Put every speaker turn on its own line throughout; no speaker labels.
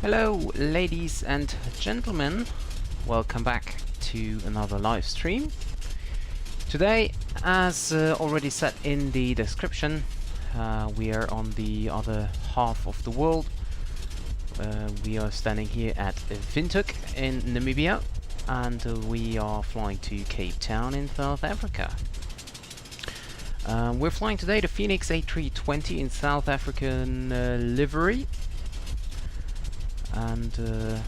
Hello ladies and gentlemen, welcome back to another live stream. Today, as already said in the description, we are on the other half of the world. We are standing here at Windhoek in Namibia, and we are flying to Cape Town in South Africa. We're flying today the Fenix A320 in South African livery. And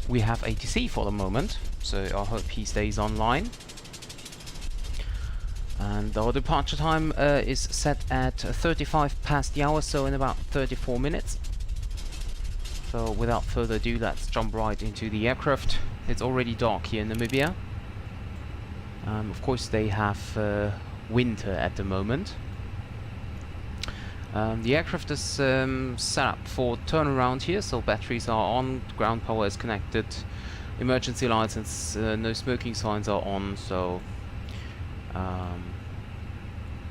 we have ATC for the moment, so I hope he stays online. And our departure time is set at 35 past the hour, so in about 34 minutes. So without further ado, let's jump right into the aircraft. It's already dark here in Namibia. Of course they have winter at the moment. The aircraft is set up for turnaround here, so batteries are on, ground power is connected, emergency lights and no smoking signs are on, so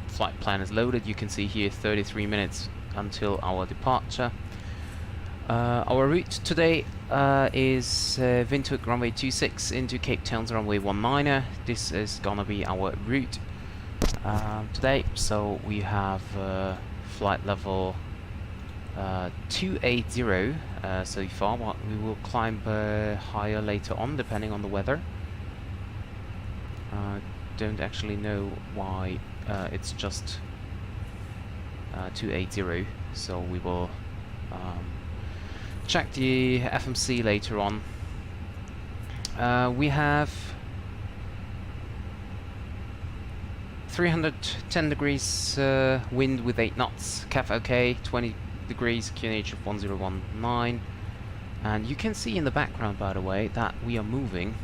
flight plan is loaded. You can see here 33 minutes until our departure. Our route today is Windhoek runway 26 into Cape Town's runway 19er. This is gonna be our route today, so we have flight level 280 so far, but we will climb higher later on depending on the weather. Don't actually know why it's just 280, so we will check the FMC later on. We have 310 degrees wind with 8 knots, CAF OK, 20 degrees, QNH of 1019. And you can see in the background, by the way, that we are moving.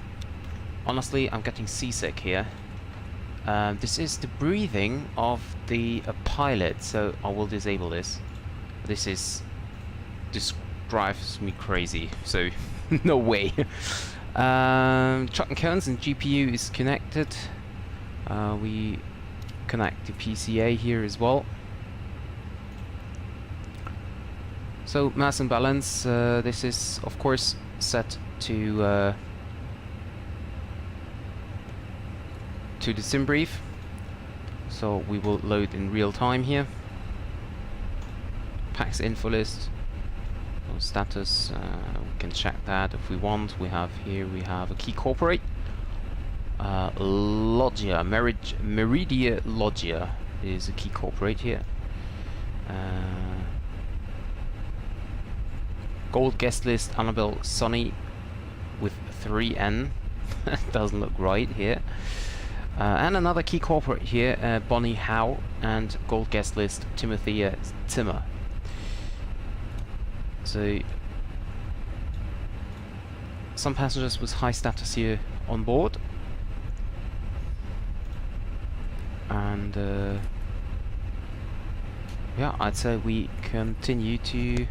Honestly, I'm getting seasick here. This is the breathing of the pilot, so I will disable this. This drives me crazy, so no way. Truck and cones and GPU is connected. We connect the PCA here as well. So mass and balance, this is of course set to the sim brief, so we will load in real time here. Packs info list, status, we can check that if we want. We have a key corporate. Loggia, Meridia Loggia is a key corporate here. Gold guest list Annabelle Sonny with 3N. Doesn't look right here. And another key corporate here, Bonnie Howe, and gold guest list Timothea Timmer. So some passengers with high status here on board. And yeah, I'd say we continue to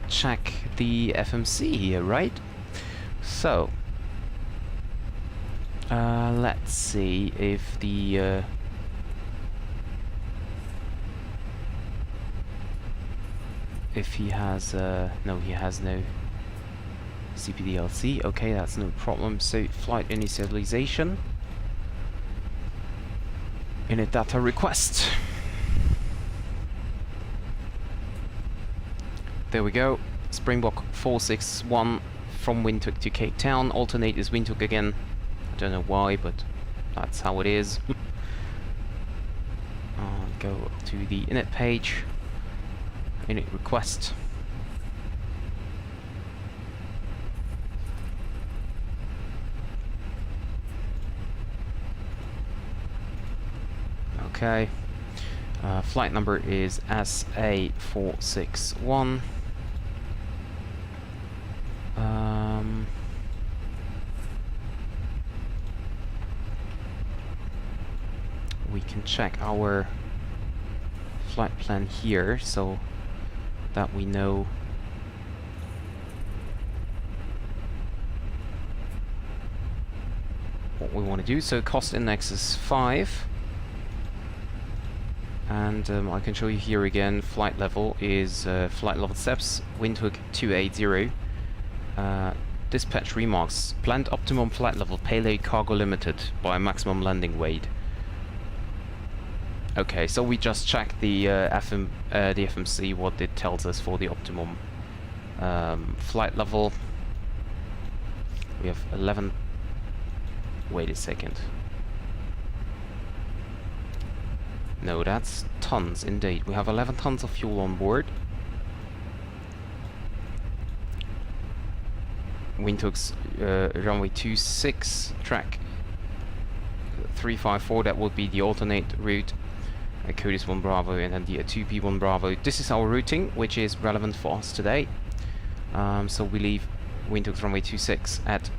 check the FMC here, right? So let's see if the if he has no, he has no CPDLC. Okay, that's no problem. So flight initialization. In a data request. There we go. Springbok 461 from Windhoek to Cape Town. Alternate is Windhoek again. I don't know why, but that's how it is. Go to the init page. Init request. Okay, flight number is SA461. We can check our flight plan here so that we know what we want to do. So cost index is 5. And I can show you here again. Flight level is flight level steps, Windhoek 280. Dispatch remarks: planned optimum flight level, payload cargo limited by maximum landing weight. Okay, so we just checked the FMC, what it tells us for the optimum flight level. We have 11. Wait a second. No, that's tons indeed. We have 11 tons of fuel on board. Windhoek's runway 26, track 354, that would be the alternate route. Code is 1 Bravo and then the 2P1 Bravo. This is our routing, which is relevant for us today. So we leave Windhoek's runway 26 at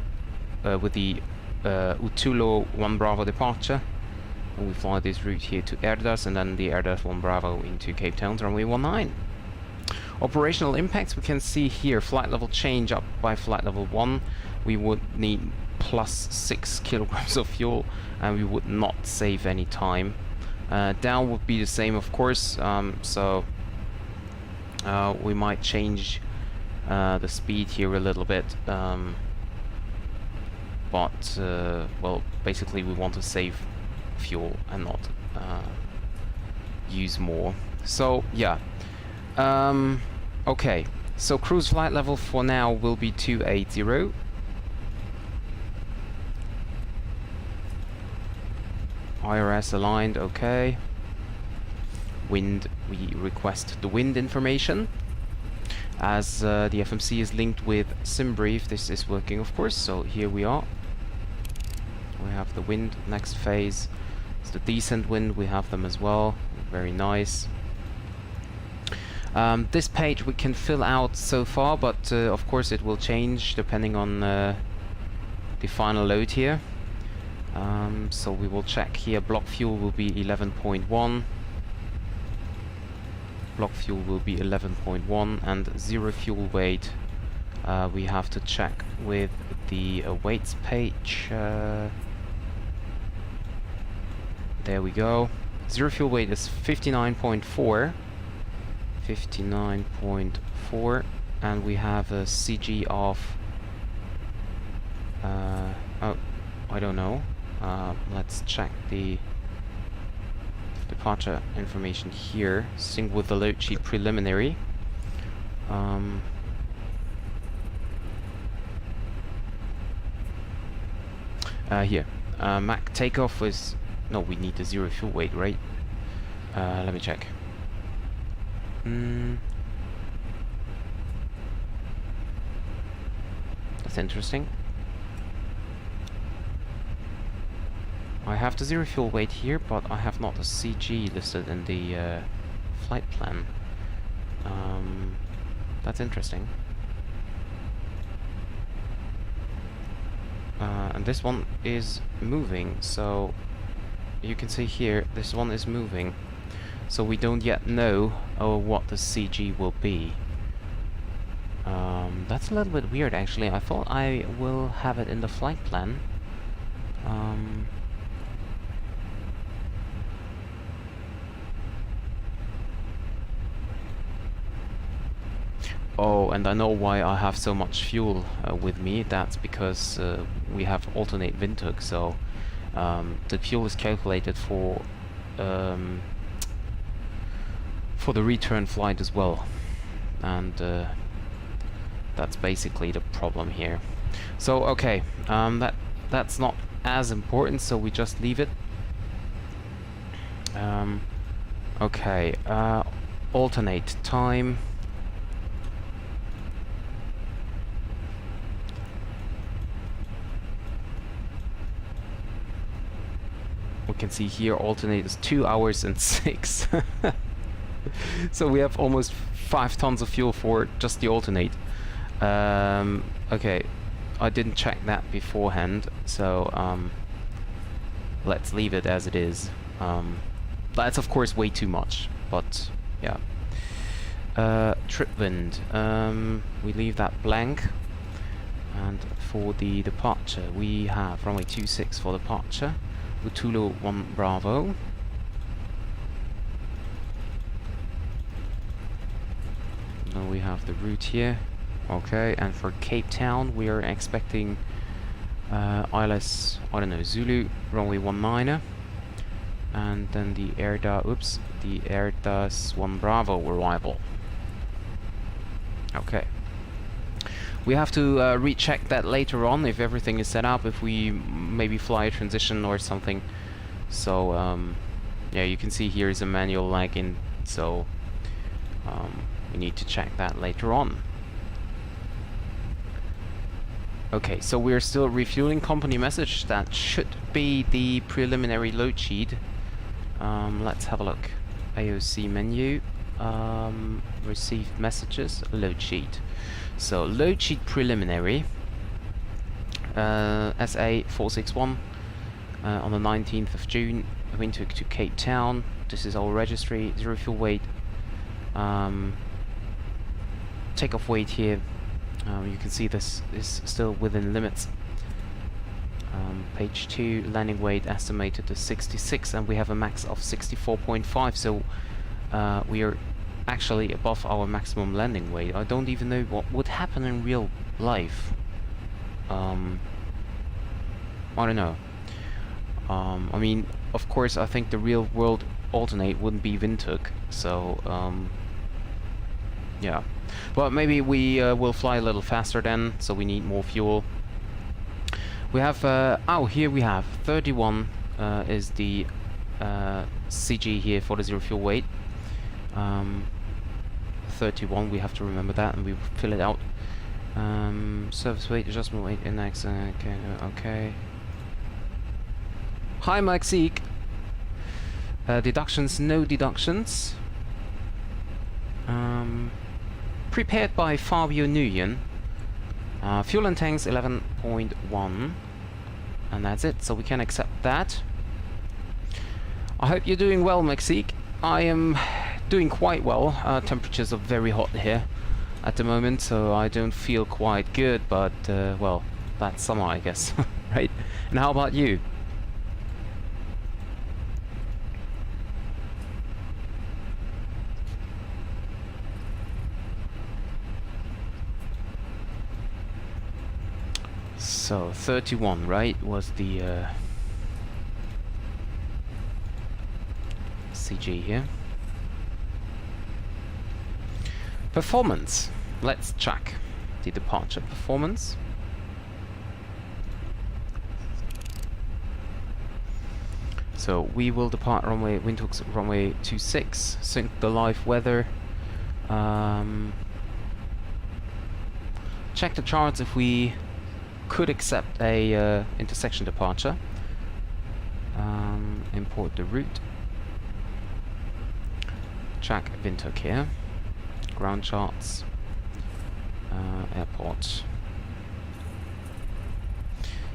with the Utulo 1 Bravo departure. And we fly this route here to Erdas and then the Erdas 1 Bravo into Cape Town's runway 19. Operational impacts, we can see here flight level change up by flight level 1. We would need plus 6 kilograms of fuel and we would not save any time. Down would be the same, of course, so we might change the speed here a little bit, but well, basically we want to save fuel and not use more. So yeah, okay, so cruise flight level for now will be 280. IRS aligned, okay. Wind, we request the wind information. As the FMC is linked with SimBrief, this is working, of course, so here we are. We have the wind, next phase. It's the descent wind, we have them as well, very nice. This page we can fill out so far, but of course it will change depending on the final load here. So we will check here. Block fuel will be 11.1. Block fuel will be 11.1 and zero fuel weight. We have to check with the weights page. There we go. Zero fuel weight is 59.4. 59.4, and we have a CG of oh, I don't know. Let's check the departure information here. Sync with the load sheet preliminary. Here, Mach takeoff is, no, we need the zero fuel weight, right? Let me check. That's interesting. I have the zero fuel weight here, but I have not a CG listed in the flight plan. That's interesting. And this one is moving, so you can see here, this one is moving. So we don't yet know what the CG will be. That's a little bit weird, actually. I thought I will have it in the flight plan. Oh, and I know why I have so much fuel with me. That's because we have alternate Windhoek, so the fuel is calculated for the return flight as well, and that's basically the problem here. So okay, that's not as important, so we just leave it. Okay, alternate time. We can see here alternate is 2 hours and 6. So we have almost 5 tons of fuel for just the alternate. Okay, I didn't check that beforehand, so let's leave it as it is. That's of course way too much, but yeah. Trip wind, we leave that blank. And for the departure, we have runway 26 for departure. Utulo 1 Bravo. So we have the route here. Okay, and for Cape Town we are expecting ILS, I don't know, Zulu, runway 19er. And then the Airbus 1 Bravo arrival. Okay. We have to recheck that later on if everything is set up, if we maybe fly a transition or something. So yeah, you can see here is a manual lag in, so we need to check that later on. Okay, so we're still refueling. Company message, that should be the preliminary load sheet. Let's have a look. AOC menu, received messages, load sheet. So load sheet preliminary, SA 461 on the 19th of June, Windhoek to Cape Town. This is our registry, 0 fuel weight. Takeoff weight here, you can see this is still within limits. Page 2, landing weight estimated to 66, and we have a max of 64.5, so we are actually above our maximum landing weight. I don't even know what would happen in real life. I don't know. I mean, of course, I think the real world alternate wouldn't be Windhoek, so yeah. But maybe we will fly a little faster then, so we need more fuel. We have, oh, here we have 31 is the CG here for the 0 fuel weight. 31, we have to remember that, and we fill it out. Service weight, adjustment weight, index, okay, okay. Hi, Mike Zeke. Deductions, no deductions. Prepared by Fabio Nguyen. Fuel and tanks 11.1, and that's it, so we can accept that. I hope you're doing well, Mexique. I am doing quite well. Temperatures are very hot here at the moment, so I don't feel quite good, but well, that's summer, I guess. Right? And how about you? So 31, right, was the CG here. Performance. Let's check the departure performance. So we will depart runway Windhoek's runway 26. Sync the live weather. Check the charts if we could accept a intersection departure. Import the route. Check Windhoek here. Ground charts. Airport.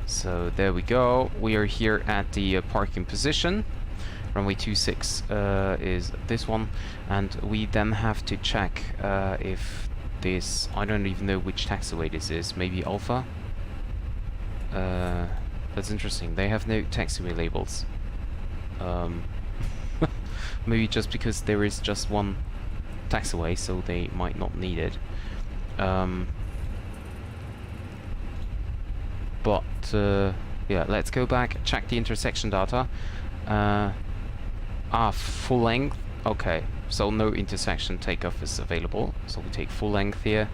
So there we go. We are here at the parking position. Runway 26 is this one, and we then have to check if this, I don't even know which taxiway this is, maybe Alpha. That's interesting. They have no taxiway labels. Maybe just because there is just one taxiway, so they might not need it. But yeah, let's go back, check the intersection data. Full length. Okay, so no intersection takeoff is available. So we take full length here,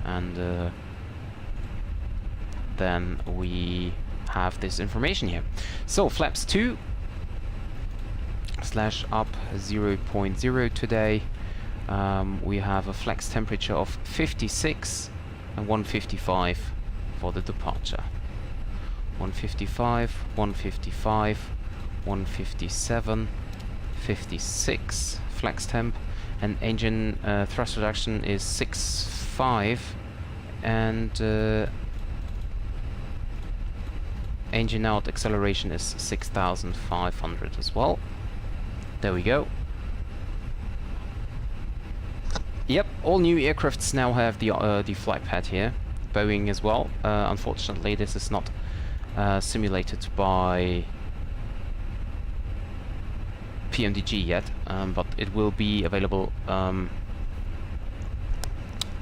and then we have this information here. So flaps 2 / up 0.0 today. We have a flex temperature of 56 and 155 for the departure. 155, 155, 157, 56 flex temp, and engine thrust reduction is 6.5, and engine out acceleration is 6,500 as well. There we go. Yep, all new aircrafts now have the flight pad here. Boeing as well. Unfortunately, this is not simulated by PMDG yet, but it will be available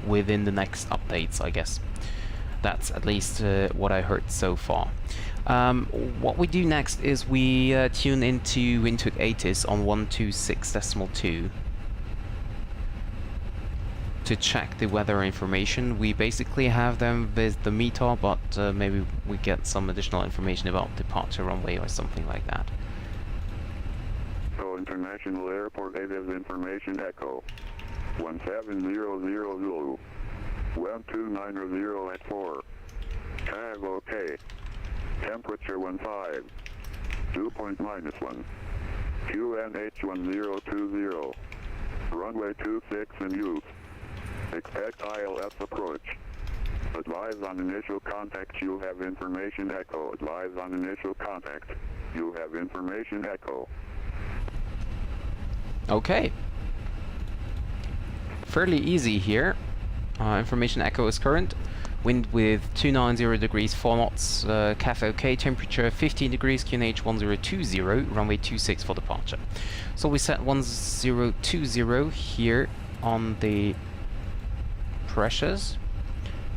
within the next updates, I guess. That's at least what I heard so far. What we do next is we tune into Windhoek ATIS on 126.2 to check the weather information. We basically have them with the meter, but maybe we get some additional information about departure runway or something like that.
So International Airport ATIS information echo 1700 Zulu 1290 at 4. Tag OK. Temperature 15. Dew point -1. QNH 1020. Runway 26 in use. Expect ILS approach. Advise on initial contact. You have information echo. Advise on initial contact. You have information echo.
Okay. Fairly easy here. Information echo is current. Wind with 290 degrees, 4 knots, CAF OK, temperature 15 degrees, QNH 1020, runway 26 for departure. So we set 1020 here on the pressures,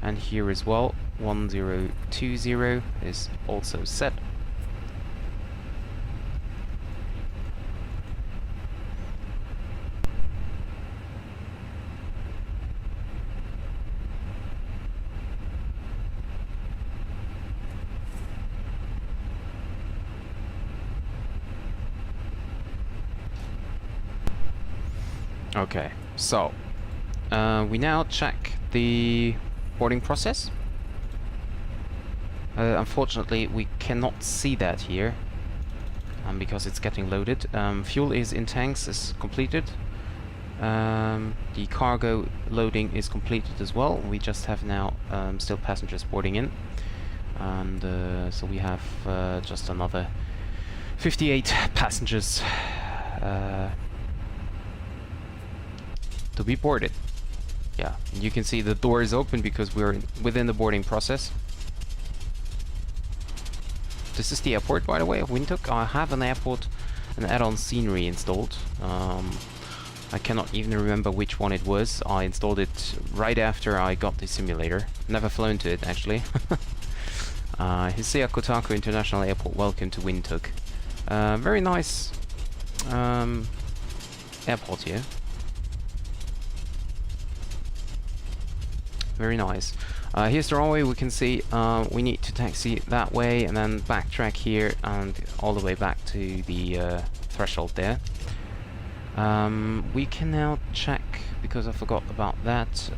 and here as well, 1020 is also set. Okay, so we now check the boarding process. Unfortunately, we cannot see that here because it's getting loaded. Fuel is in tanks, is completed. The cargo loading is completed as well. We just have now still passengers boarding in, and so we have just another 58 passengers to be boarded. Yeah, you can see the door is open because we're within the boarding process. This is the airport, by the way, of Windhoek. I have an airport, an add-on scenery installed. I cannot even remember which one it was. I installed it right after I got the simulator. Never flown to it, actually. Hisea Kotaku International Airport, welcome to Windhoek. Very nice airport here. Very nice. Here's the runway. We can see we need to taxi that way and then backtrack here and all the way back to the threshold there. We can now check, because I forgot about that.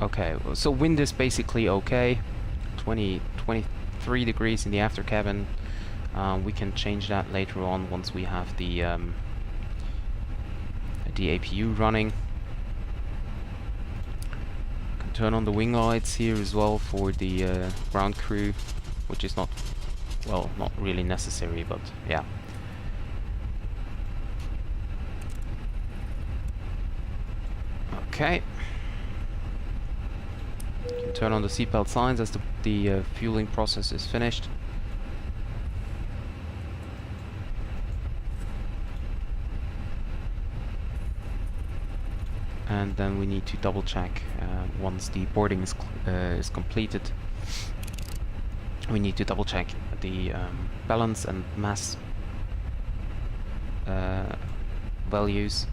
Okay, so wind is basically okay. 23 degrees in the after cabin. We can change that later on once we have the APU running. Turn on the wing lights here as well for the ground crew, which is not, well, not really necessary, but yeah. Okay. You can turn on the seatbelt signs as the fueling process is finished. And then we need to double check once the boarding is completed. We need to double check the balance and mass values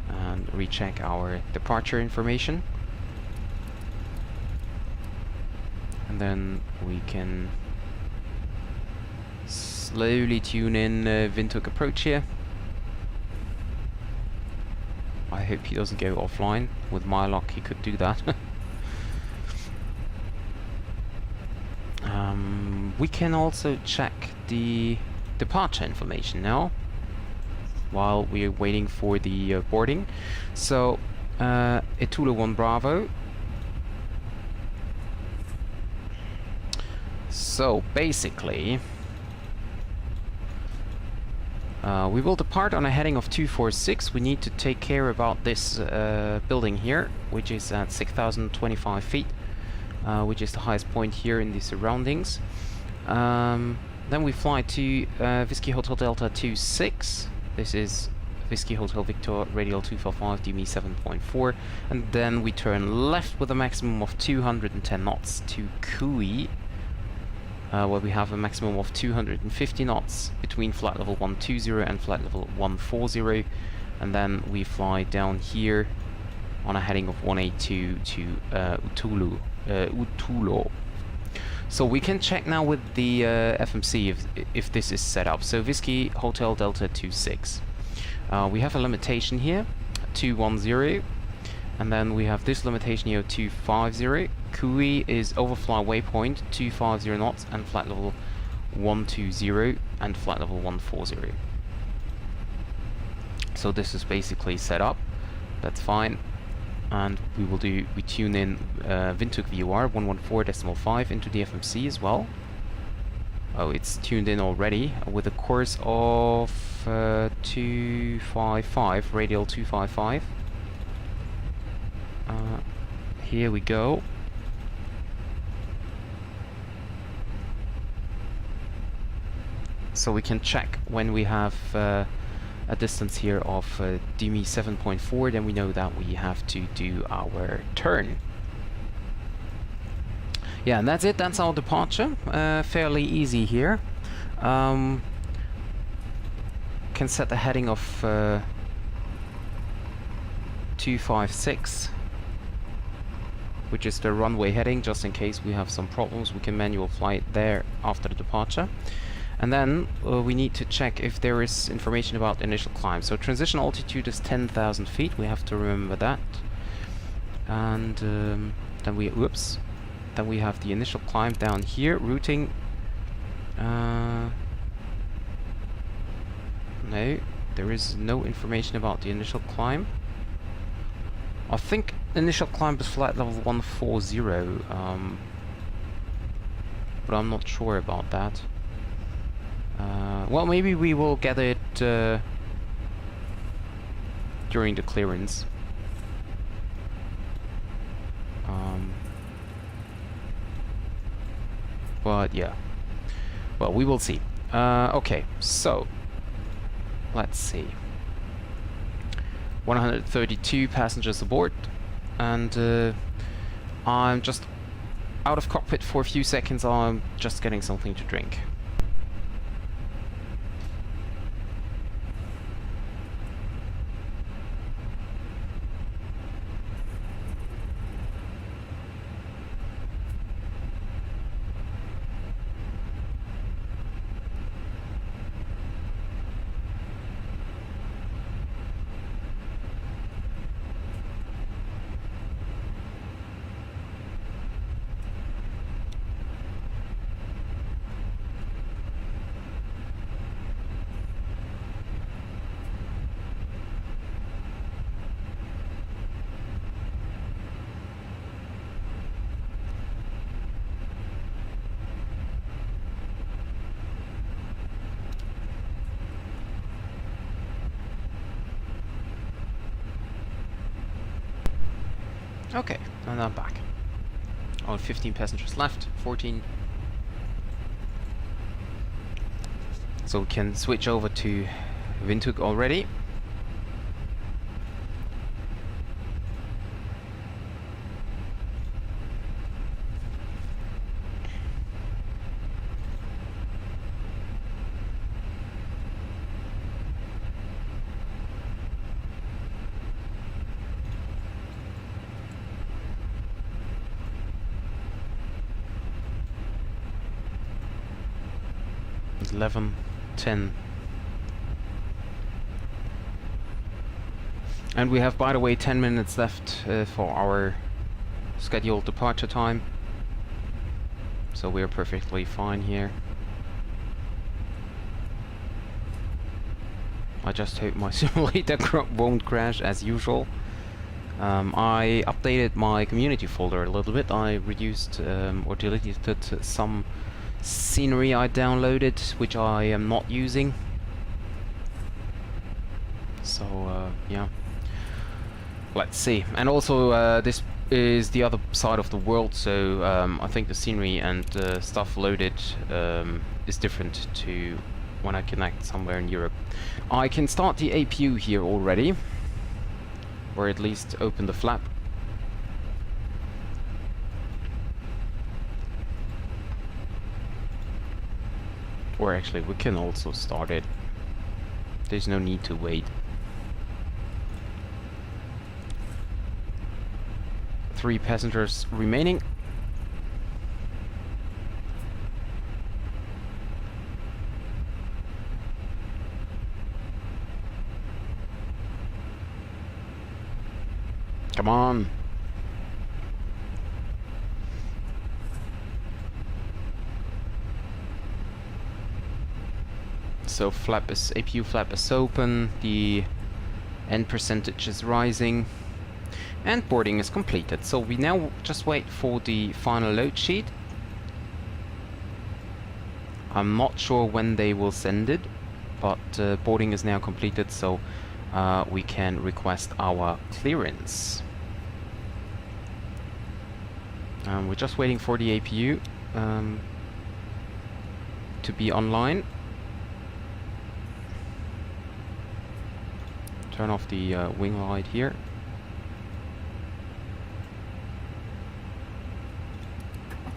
and recheck our departure information. And then we can slowly tune in Windhoek approach here. I hope he doesn't go offline. With my luck, he could do that. We can also check the departure information now, while we are waiting for the boarding. So, Etulu 1 Bravo. So, basically, we will depart on a heading of 246. We need to take care about this building here, which is at 6,025 feet, which is the highest point here in the surroundings. Then we fly to Whiskey Hotel Delta 26. This is Whiskey Hotel Victor, radial 245, DME 7.4, and then we turn left with a maximum of 210 knots to Kui, where we have a maximum of 250 knots between flight level 120 and flight level 140, and then we fly down here on a heading of 182 to Utulo. So we can check now with the FMC if this is set up. So Whiskey Hotel Delta 26. We have a limitation here, 210, and then we have this limitation here, 250. Kui is overfly waypoint, 250 knots, and flight level 120 and flight level 140. So this is basically set up. That's fine. And we tune in Windhoek VOR 114.5 into the FMC as well. Oh, it's tuned in already with a course of 255, radial 255. Here we go. So we can check when we have a distance here of DME 7.4, then we know that we have to do our turn. Yeah, and that's it. That's our departure. Fairly easy here. Can set the heading of 256, which is the runway heading, just in case we have some problems. We can manual flight there after the departure. And then we need to check if there is information about the initial climb. So transition altitude is 10,000 feet. We have to remember that. And then we have the initial climb down here. Routing. No, there is no information about the initial climb. I think initial climb is flight level 140. But I'm not sure about that. Well, maybe we will get it during the clearance. But yeah, well, we will see. Okay, so let's see. 132 passengers aboard, and I'm just out of cockpit for a few seconds. I'm just getting something to drink. Okay, and I'm back. Oh, 15 passengers left, 14. So we can switch over to Windhoek already. It's 11:10. And we have, by the way, 10 minutes left for our scheduled departure time. So we're perfectly fine here. I just hope my simulator won't crash as usual. I updated my community folder a little bit. I reduced or deleted some scenery I downloaded, which I am not using. So yeah, let's see. And also this is the other side of the world, so I think the scenery and stuff loaded is different to when I connect somewhere in Europe. I can start the APU here already, or at least open the flap. Or actually, we can also start it. There's no need to wait. 3 passengers remaining. Come on. So APU flap is open, the end percentage is rising, and boarding is completed. So we now just wait for the final load sheet. I'm not sure when they will send it, but boarding is now completed, so we can request our clearance. We're just waiting for the APU to be online. Turn off the wing light here.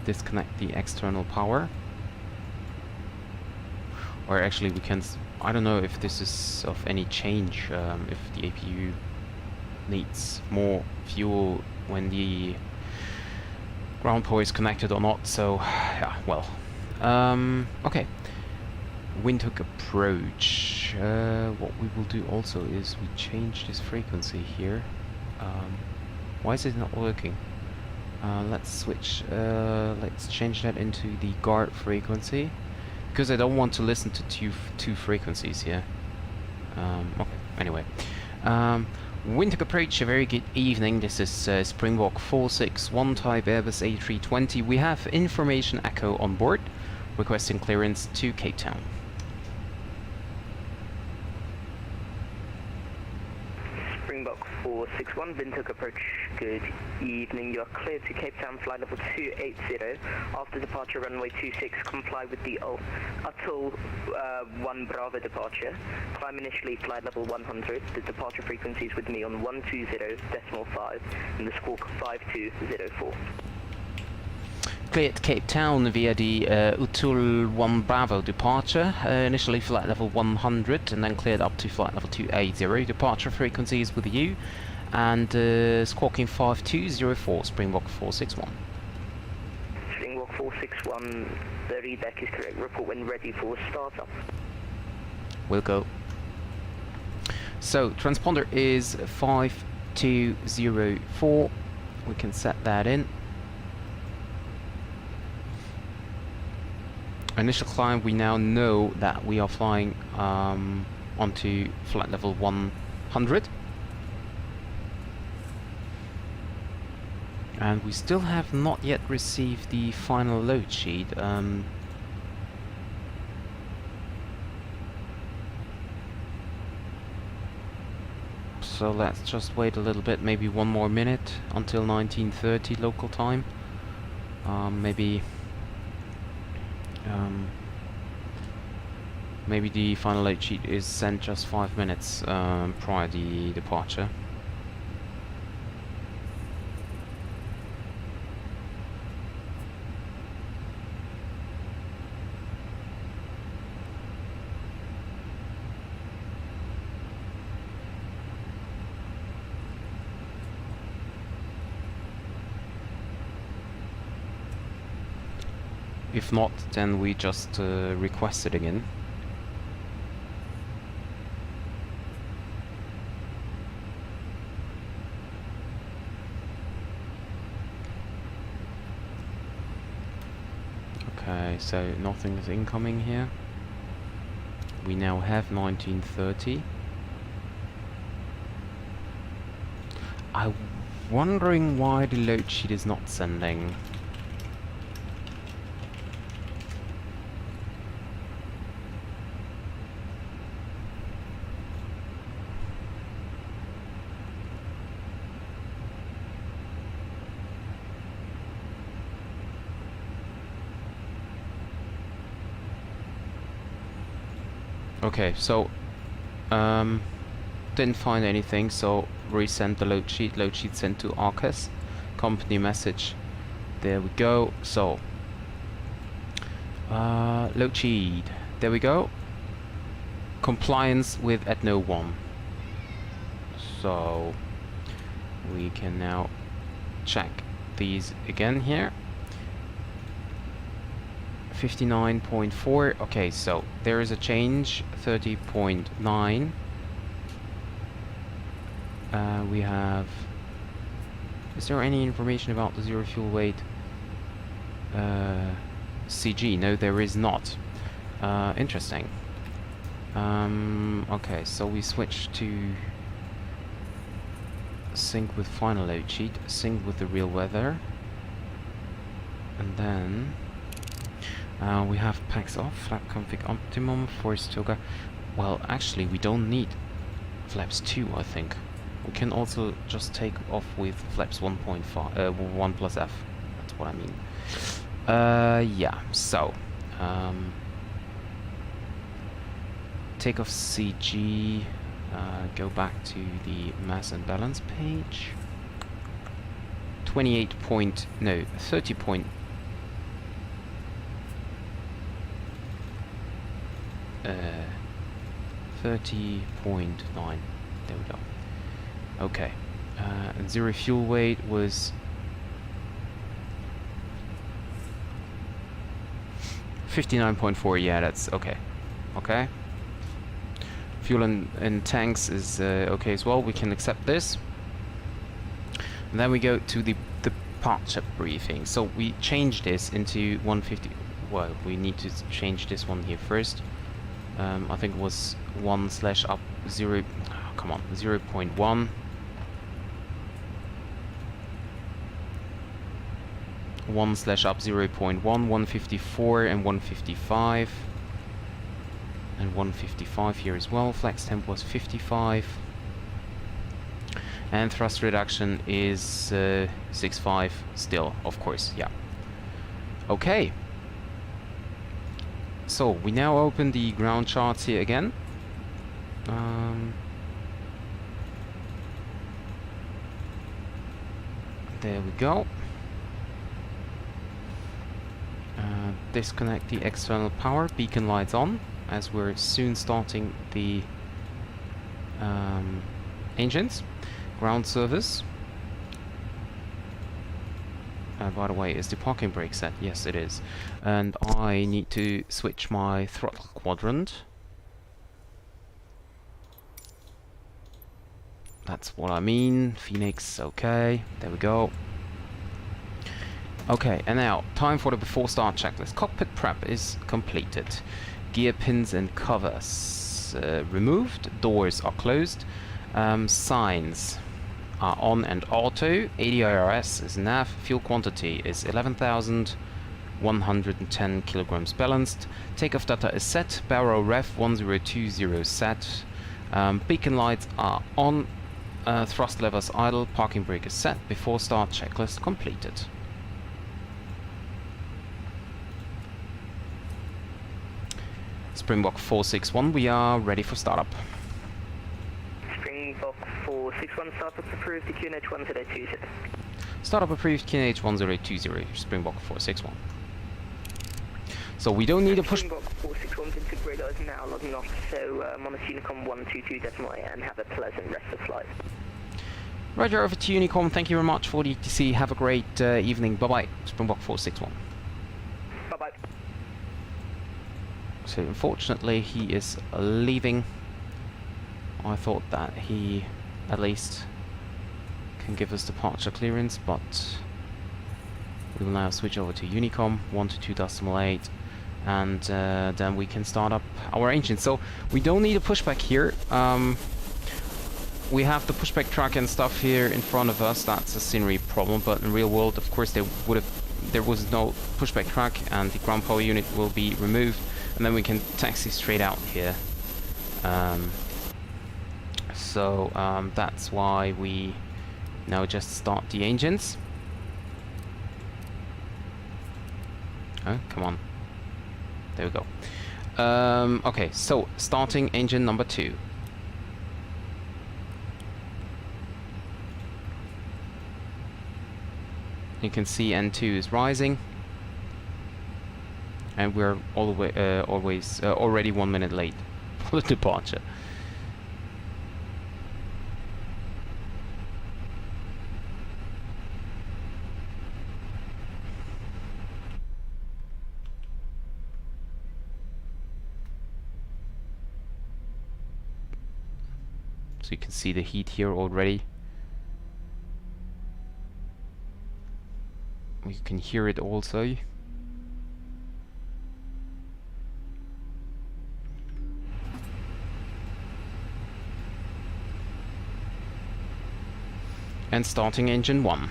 Disconnect the external power. Or actually we can... I don't know if this is of any change, if the APU needs more fuel when the ground power is connected or not, so yeah, well. Okay. Windhoek approach. What we will do also is we change this frequency here. Why is it not working? Let's switch. Let's change that into the guard frequency, because I don't want to listen to two frequencies here. Okay. Anyway, Windhoek approach. A very good evening. This is Springbok 461 type Airbus A320. We have information echo on board, requesting clearance to Cape Town.
Springbok 461, Windhoek approach, good evening. You are clear to Cape Town, flight level 280. After departure, runway 26, comply with the Atoll 1 Bravo departure. Climb initially, flight level 100. The departure frequency is with me on 120.5 and the squawk 5204.
Cleared Cape Town via the Atoll 1 Bravo departure, initially flight level 100 and then cleared up to flight level 280. Departure frequency is with you and squawking 5204, Springbok 461.
Springbok 461, the readback is correct. Report when ready for startup.
We'll go. So transponder is 5204, we can set that in. Initial climb, we now know that we are flying onto flight level 100. And we still have not yet received the final load sheet. So let's just wait a little bit, maybe one more minute until 19:30 local time. Maybe the final load sheet is sent just 5 minutes prior to the departure. If not, then we just request it again. Okay, so nothing is incoming here. We now have 19:30. I'm wondering why the load sheet is not sending. Okay, so didn't find anything, so resend the load sheet. Load sheet sent to ARCAS. Company message. There we go. So load sheet. There we go. Compliance with Etno 1. So we can now check these again here. 59.4. Okay, so there is a change. 30.9. We have. Is there any information about the zero fuel weight CG? No, there is not. Interesting. Okay, so we switch to sync with final load sheet, sync with the real weather, and then we have packs off, flap config optimum, force toga. Well, actually, we don't need flaps 2, I think. We can also just take off with flaps 1.5, 1 plus F. That's what I mean. Yeah, so take off CG, go back to the mass and balance page. 30 point. 30.9. There we go. Okay. And zero fuel weight was 59.4. Yeah, that's okay. Okay. Fuel in tanks is okay as well. We can accept this. And then we go to the departure briefing. So we change this into 150. Well, we need to change this one here first. I think it was 1/up 0. Oh, come on, 0.1. 1/up 0.1, 154 and 155. And 155 here as well. Flex temp was 55. And thrust reduction is 6.5 still, of course, yeah. Okay. So we now open the ground charts here again. There we go. Disconnect the external power, beacon lights on, as we're soon starting the engines. Ground service. By the way, is the parking brake set? Yes, it is. And I need to switch my throttle quadrant. That's what I mean. Fenix, okay. There we go. Okay, and now, time for the before start checklist. Cockpit prep is completed. Gear pins and covers removed. Doors are closed. Signs are on and auto. ADIRS is nav. Fuel quantity is 11,110 kilograms balanced. Takeoff data is set. Barrow ref 1020 set. Beacon lights are on. Thrust levers idle. Parking brake is set. Before start checklist completed. Springbok 461, we are ready for startup.
Springbok 461, startup approved, QNH 1020.
Startup approved, QNH 1020, Springbok 461. So we don't need a push...
Springbok 461, Windhoek radar is now logging off, so Monarch Unicom 122.8 and have a pleasant rest of flight.
Roger, over to Unicom, thank you very much for the ETC, have a great evening, bye-bye, Springbok 461.
Bye-bye.
So unfortunately he is leaving. I thought that he at least can give us departure clearance, but we will now switch over to Unicom 122.8 and then we can start up our engine. So we don't need a pushback here. We have the pushback track and stuff here in front of us. That's a scenery problem, but in real world, of course, there was no pushback track and the ground power unit will be removed. And then we can taxi straight out here. That's why we now just start the engines. Oh, come on. There we go. Okay, so starting engine number 2. You can see N2 is rising, and we're all the way, already 1 minute late for the departure. So you can see the heat here already. You can hear it also. And starting engine 1.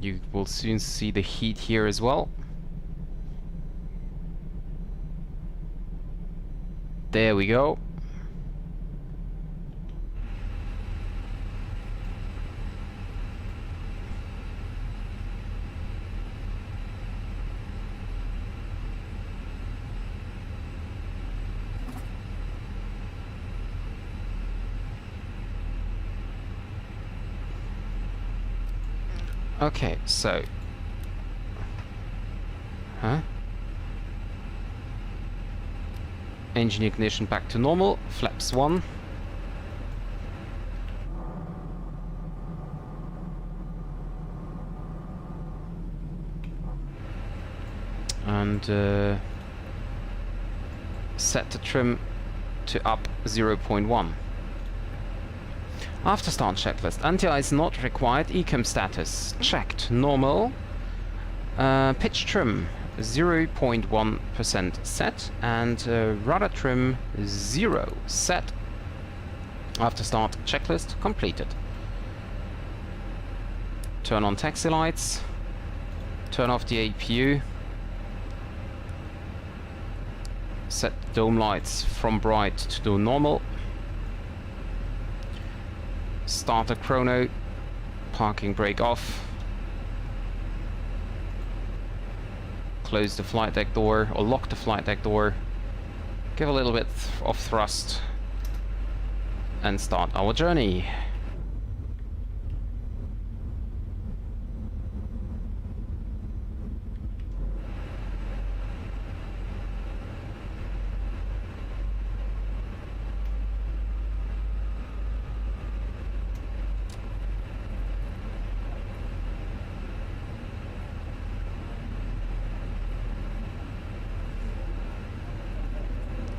You will soon see the heat here as well. There we go. Okay, so... Engine ignition back to normal, flaps 1. And set the trim to up 0.1. After start checklist, anti-air is not required, ECAM status checked, normal. Pitch trim 0.1% set, and rudder trim 0 set. After start checklist completed. Turn on taxi lights, turn off the APU, set dome lights from bright to normal. Start a chrono, parking brake off, close the flight deck door or lock the flight deck door, give a little bit of thrust, and start our journey.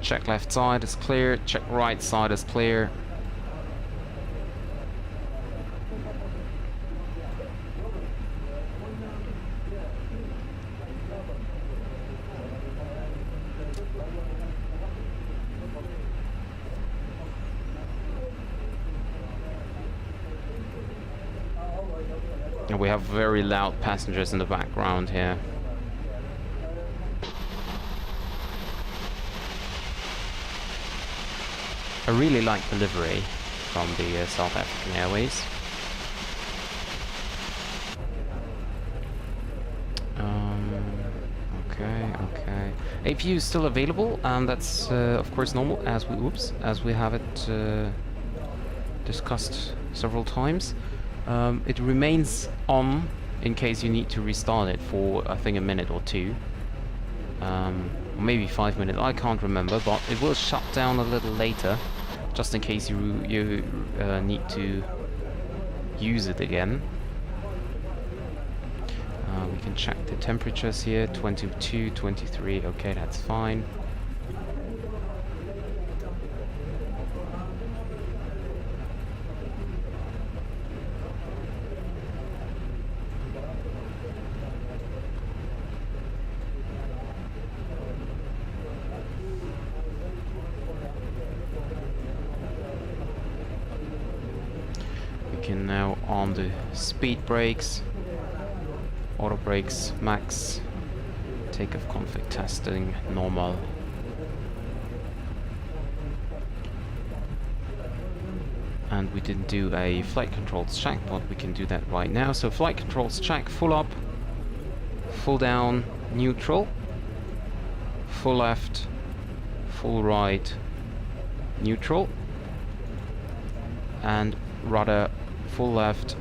Check left side is clear, check right side is clear. And we have very loud passengers in the background here. I really like the livery from the South African Airways. Okay. APU is still available, and that's of course normal as we have it discussed several times. It remains on in case you need to restart it for I think a minute or two. Maybe 5 minutes, I can't remember, but it will shut down a little later, just in case you need to use it again. We can check the temperatures here, 22, 23, okay, that's fine. Can now on the speed brakes. Auto brakes, max. Takeoff config testing, normal. And we didn't do a flight controls check, but we can do that right now. So flight controls check, full up, full down, neutral, full left, full right, neutral, and rudder, full left,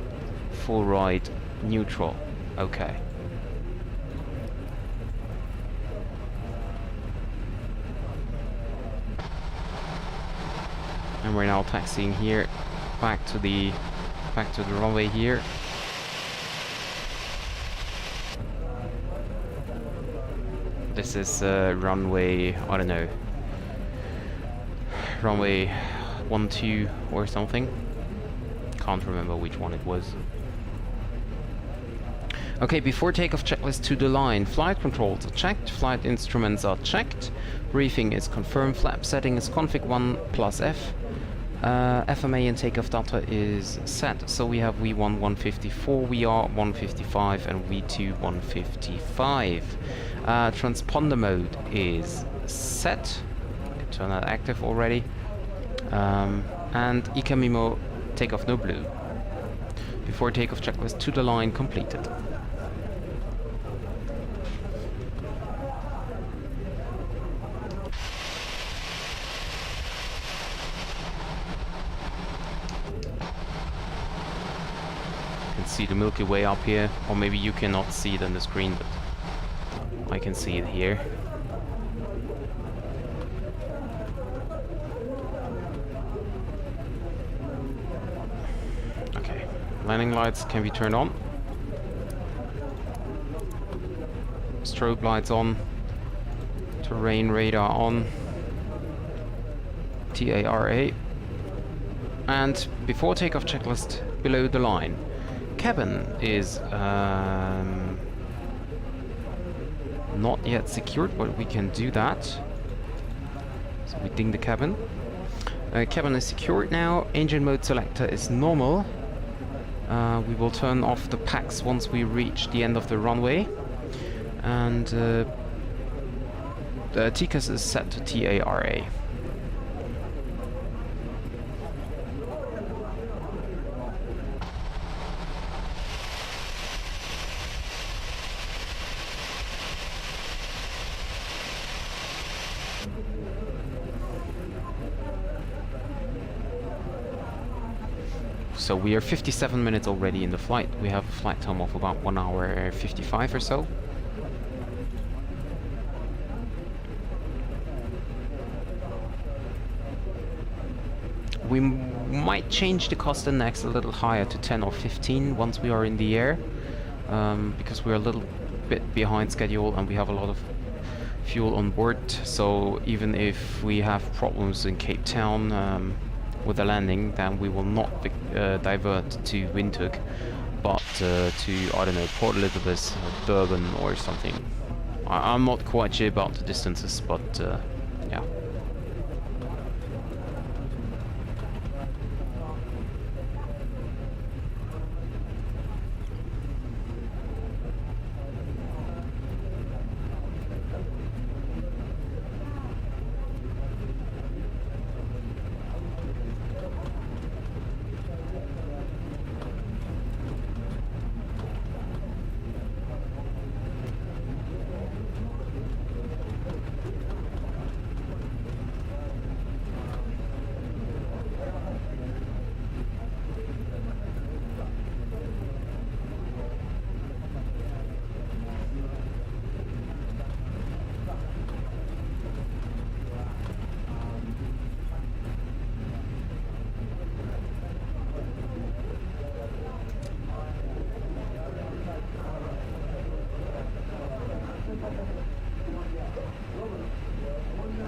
full right, neutral. Okay. And we're now taxiing here back to the runway here. This is runway, I don't know, runway 12 or something. Can't remember which one it was. Okay, before takeoff, checklist to the line. Flight controls are checked, flight instruments are checked, briefing is confirmed, flap setting is config 1 plus F. FMA and takeoff data is set, so we have V1 154, VR 155 and V2 155. Transponder mode is set, turn that active already, and ICAMIMO takeoff no blue. Before takeoff, checklist to the line completed. See the Milky Way up here, or maybe you cannot see it on the screen, but I can see it here. Okay, landing lights can be turned on, strobe lights on, terrain radar on, TARA, and before takeoff, checklist below the line. Cabin is not yet secured, but we can do that. So we ding the cabin. Cabin is secured now. Engine mode selector is normal. We will turn off the packs once we reach the end of the runway. And the TCAS is set to TARA. So we are 57 minutes already in the flight. We have a flight time of about 1 hour 55 or so. We might change the cost index a little higher to 10 or 15 once we are in the air, because we're a little bit behind schedule and we have a lot of fuel on board. So even if we have problems in Cape Town with the landing, then we will not divert to Windhoek, but to, I don't know, Port Elizabeth, Durban or something. I'm not quite sure about the distances, but yeah.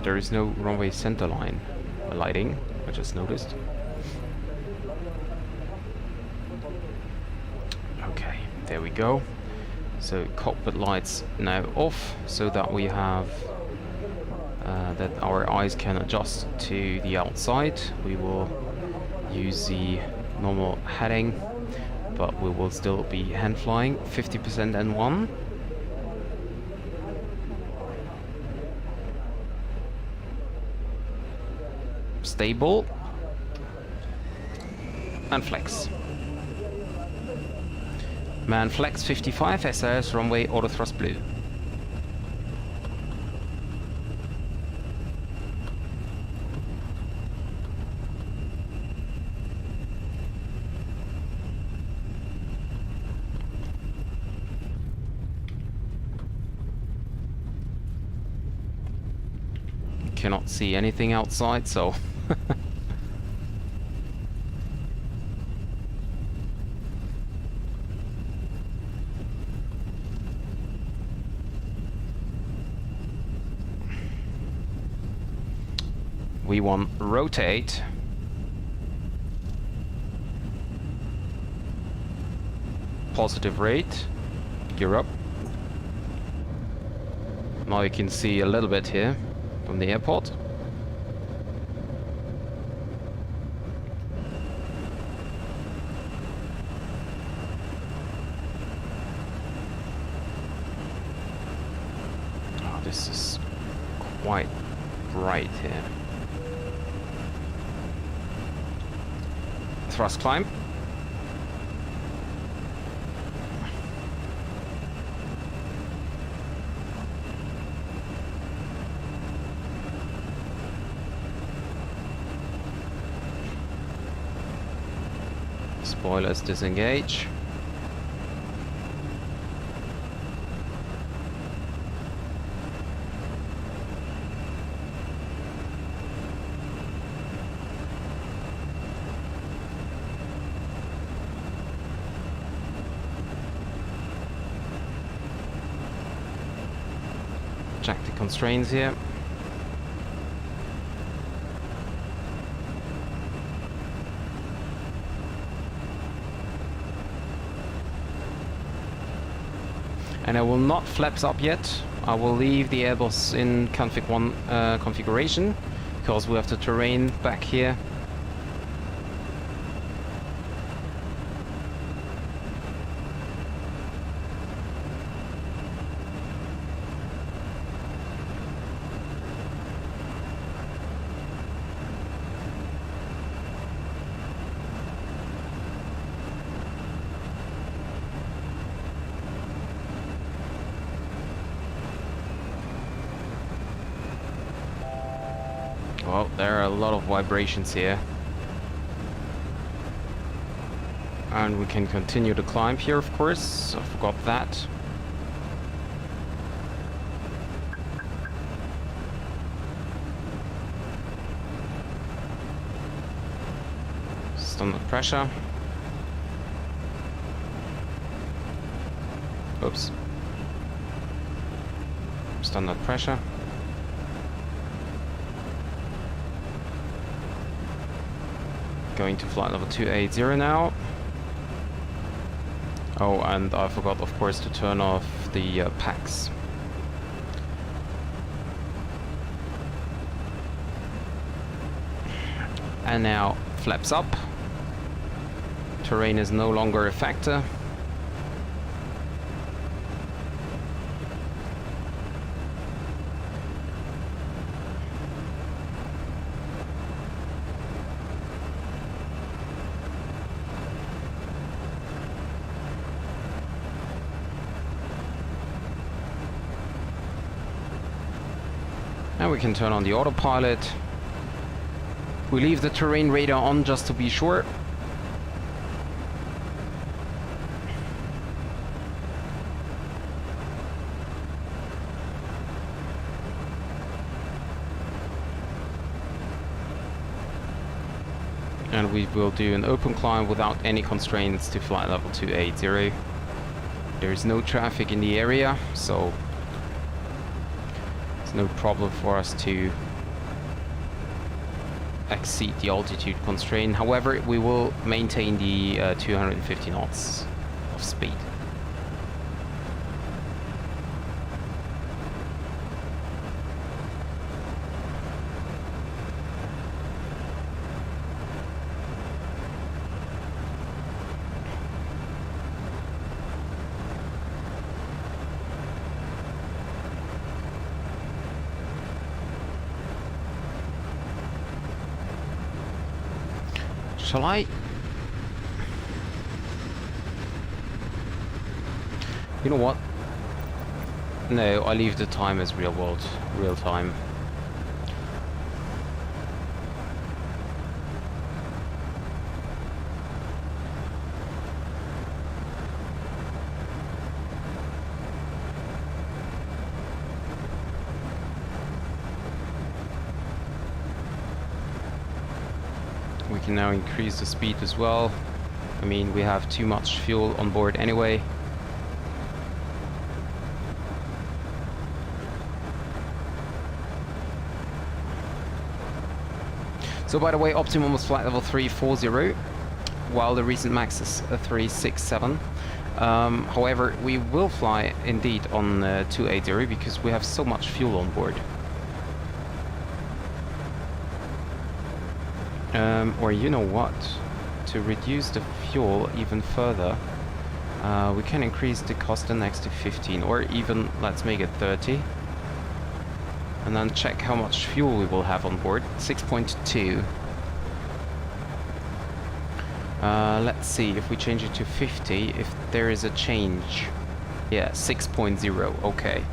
There is no runway center line lighting, I just noticed. Okay, there we go. So cockpit lights now off, so that we have that our eyes can adjust to the outside. We will use the normal heading. but we will still be hand flying. 50% N1. Stable. And flex. Man flex 55, SAS runway auto thrust blue. Cannot see anything outside, so we want rotate. Positive rate. Gear up. Now you can see a little bit here from the airport. Oh, this is quite bright here. Thrust climb. Spoilers disengage. Check the constraints here. And I will not flaps up yet. I will leave the Airbus in config 1 configuration because we have the terrain back here. Well, there are a lot of vibrations here. And we can continue to climb here, of course. I forgot that. Standard pressure. Oops. Standard pressure. Going to flight level 280 now. Oh, and I forgot, of course, to turn off the packs. And now flaps up. Terrain is no longer a factor. And we can turn on the autopilot. We leave the terrain radar on just to be sure. And we will do an open climb without any constraints to flight level 280. There is no traffic in the area, so no problem for us to exceed the altitude constraint. However, we will maintain the 250 knots of speed. Shall I? You know what? No, I leave the time as real time. We can now increase the speed as well. I mean, we have too much fuel on board anyway. So by the way, optimum was flight level 340, while the recent max is 367. However, we will fly indeed on 280 because we have so much fuel on board. Or you know what? To reduce the fuel even further, we can increase the cost next to 15, or even let's make it 30. And then check how much fuel we will have on board. 6.2. Let's see if we change it to 50, if there is a change. Yeah, 6.0, okay.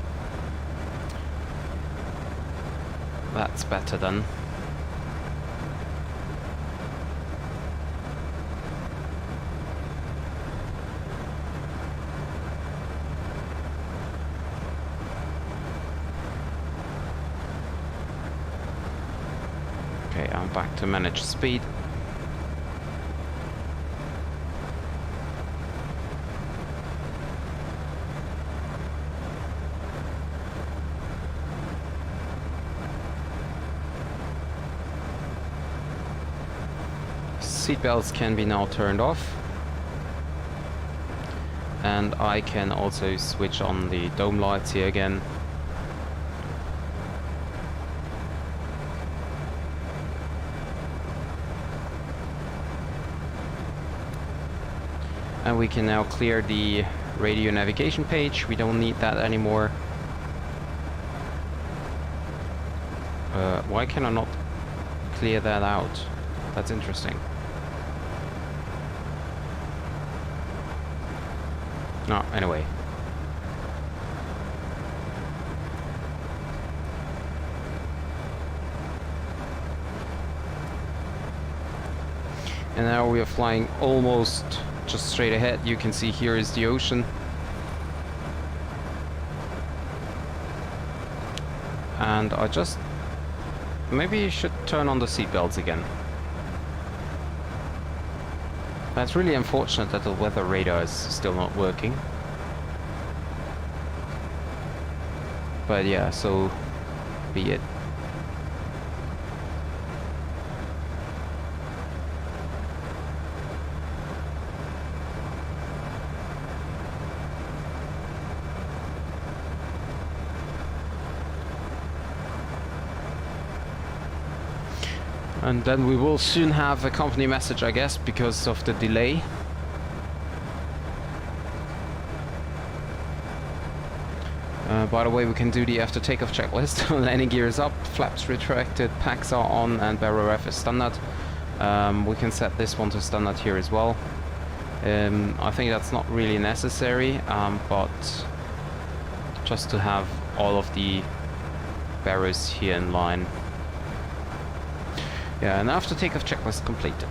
That's better then. Okay, I'm back to manage speed. Seatbelts can be now turned off. And I can also switch on the dome lights here again. And we can now clear the radio navigation page. We don't need that anymore. Why can I not clear that out? That's interesting. No, anyway. And now we are flying almost just straight ahead. You can see here is the ocean. And I just... maybe you should turn on the seatbelts again. That's really unfortunate that the weather radar is still not working. But yeah, so be it. And then we will soon have a company message, I guess, because of the delay. By the way, we can do the after takeoff checklist. Landing gear is up, flaps retracted, packs are on, and barrel ref is standard. We can set this one to standard here as well. I think that's not really necessary, but just to have all of the barrels here in line. Yeah, and after takeoff checklist completed.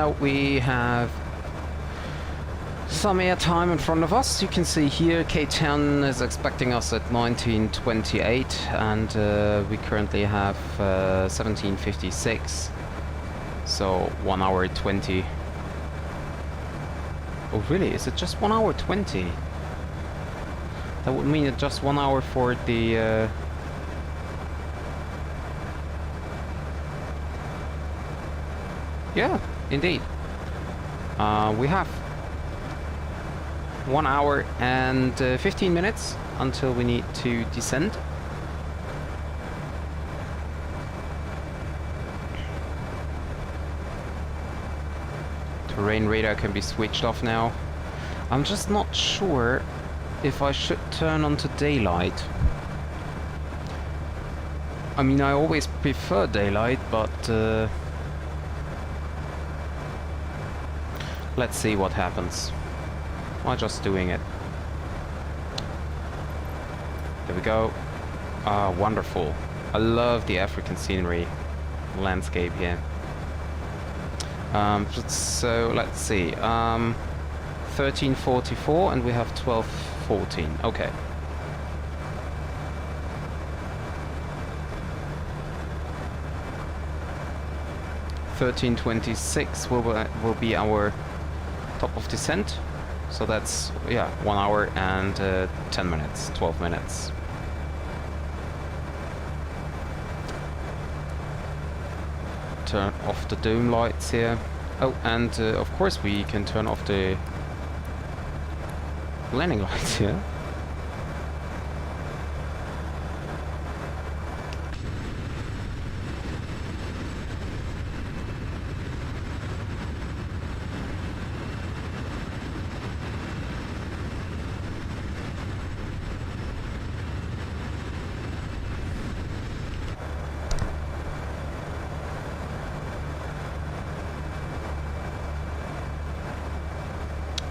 Well, we have some air time in front of us. You can see here Cape Town is expecting us at 19:28, and we currently have 17:56. So 1 hour 20. Oh really? Is it just 1 hour 20? That would mean it's just 1 hour for the yeah, indeed. We have 1 hour and 15 minutes until we need to descend. Terrain radar can be switched off now. I'm just not sure if I should turn on to daylight. I mean, I always prefer daylight, but let's see what happens. I'm just doing it. There we go. Ah, wonderful. I love the African scenery landscape here. So let's see. 13:44 and we have 12:14. Okay. $13.26 will be our top of descent. So that's, yeah, 1 hour and 10 minutes, 12 minutes. Turn off the dome lights here. Oh, and of course we can turn off the landing lights here.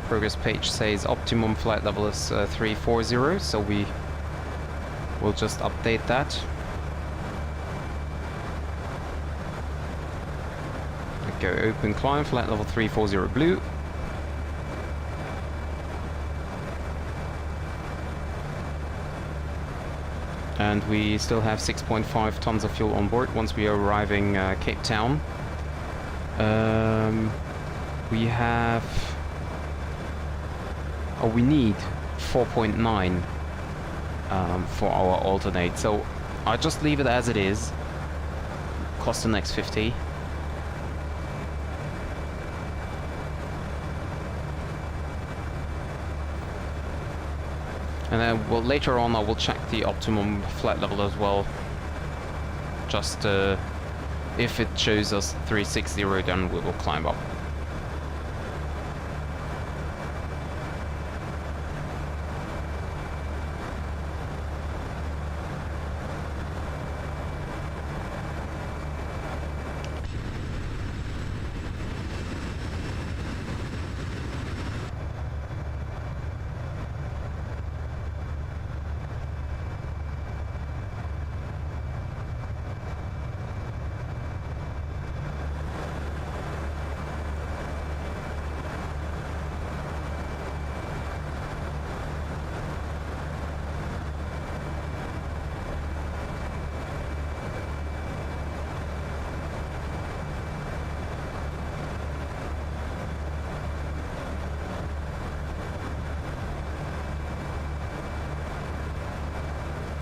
Progress page says optimum flight level is 340, so we will just update that. Go open climb, flight level 340 blue. And we still have 6.5 tons of fuel on board once we are arriving Cape Town. We have... Oh, we need 4.9 for our alternate, so I'll just leave it as it is. Cost the next 50. And then later on I will check the optimum flight level as well. Just if it shows us 360, then we will climb up.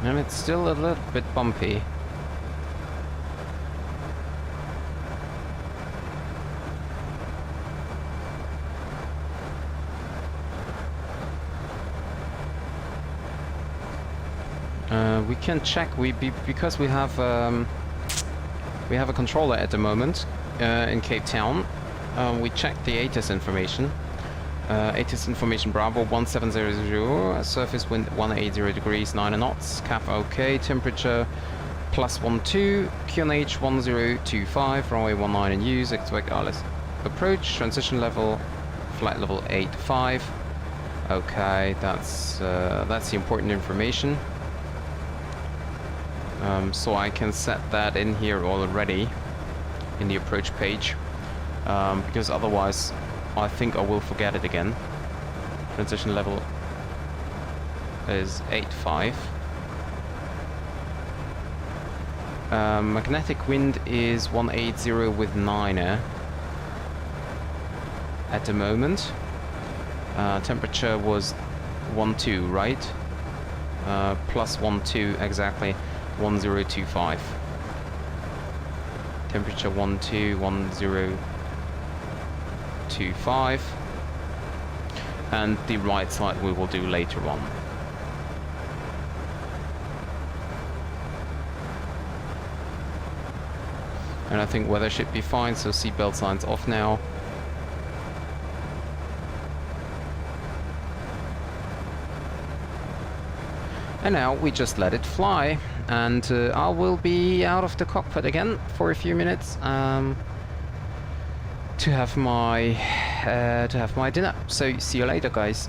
And it's still a little bit bumpy. We can check. Because we have a controller at the moment in Cape Town. We checked the ATIS information. ATIS information Bravo 1700, surface wind 180 degrees 9 knots, cap OK, temperature +12, QNH 1025, runway 19 in use, expect ILS approach, transition level, flight level 85. Okay, that's the important information. So I can set that in here already in the approach page. because otherwise I think I will forget it again. Transition level is 8.5. Magnetic wind is 180 with 9er at the moment. Temperature was 12, right? Plus 12, exactly 1025. Temperature 12, 1025. And the right side we will do later on. And I think weather should be fine, so seatbelt signs off now. And now we just let it fly, and I will be out of the cockpit again for a few minutes to have my dinner. So see you later, guys.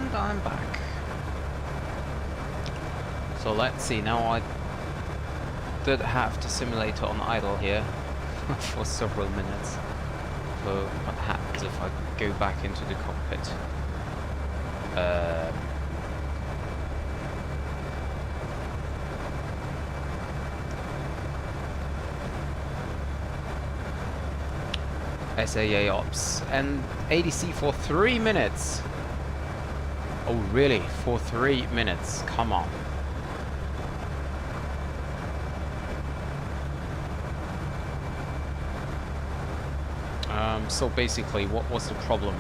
And I'm back. So let's see, now I did have the simulator on idle here for several minutes. So what happens if I go back into the cockpit? SAA Ops and ADC for 3 minutes. Oh really? For 3 minutes? Come on. So basically, what was the problem?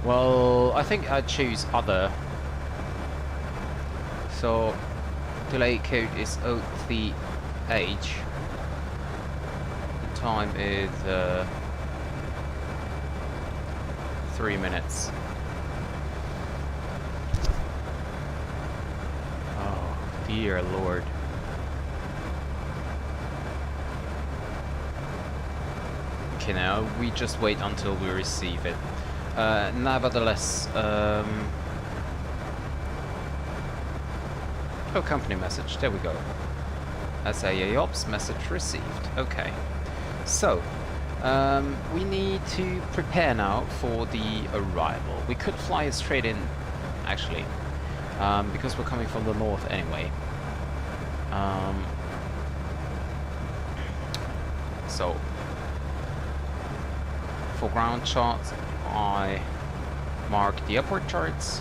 Well, I think I'd choose other. So, delay code is O3H. The time is 3 minutes. Oh, dear Lord. Okay, now we just wait until we receive it. Nevertheless, oh, company message, there we go. SAA Ops, message received. Okay, so we need to prepare now for the arrival. We could fly it straight in, actually, because we're coming from the north anyway. So, for ground charts, I mark the airport charts.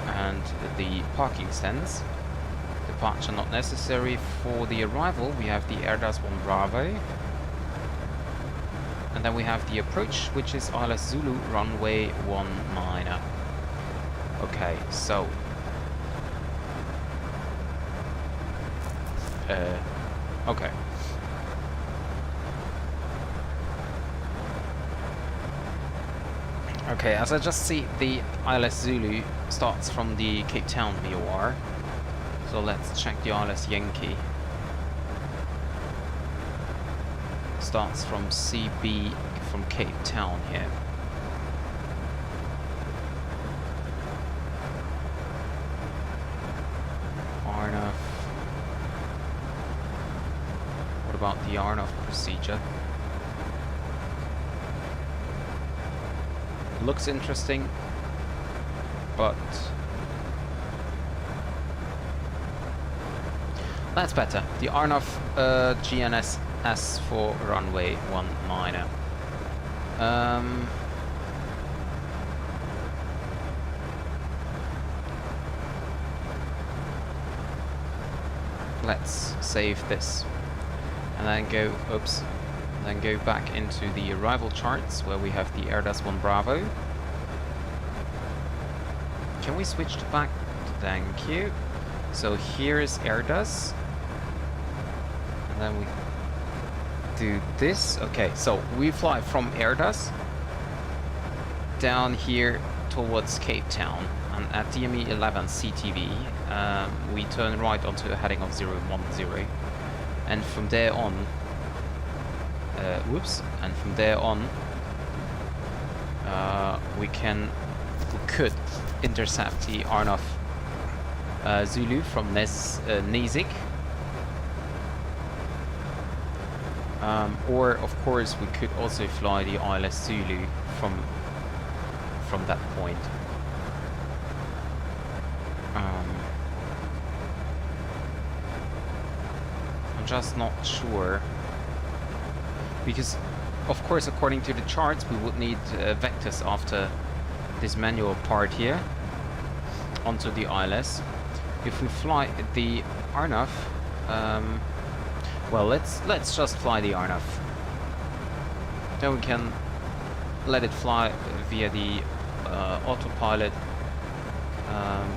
And the parking stands. Departure not necessary. For the arrival, we have the Airbus 1 Bravo. And then we have the approach, which is ILS Zulu runway 19. Okay, so okay. Okay, as I just see, the ILS Zulu starts from the Cape Town VOR. So let's check the ILS Yankee. Starts from CB from Cape Town here. RNAV. What about the RNAV procedure? Looks interesting, but that's better. The RNAV GNSS for runway 19. Let's save this and then go, oops, then go back into the arrival charts where we have the Airbus 1 Bravo. Can we switch to back? Thank you. So here is Airbus. And then we do this. Okay, so we fly from Airbus down here towards Cape Town. And at DME 11 CTV, we turn right onto a heading of 010. And from there on, and from there on, we could intercept the RNAV Zulu from Nezig. Or of course we could also fly the ILS Zulu from that point. I'm just not sure, because of course according to the charts we would need vectors after this manual part here onto the ILS. If we fly the RNAV, well, let's just fly the RNAV. Then we can let it fly via the autopilot.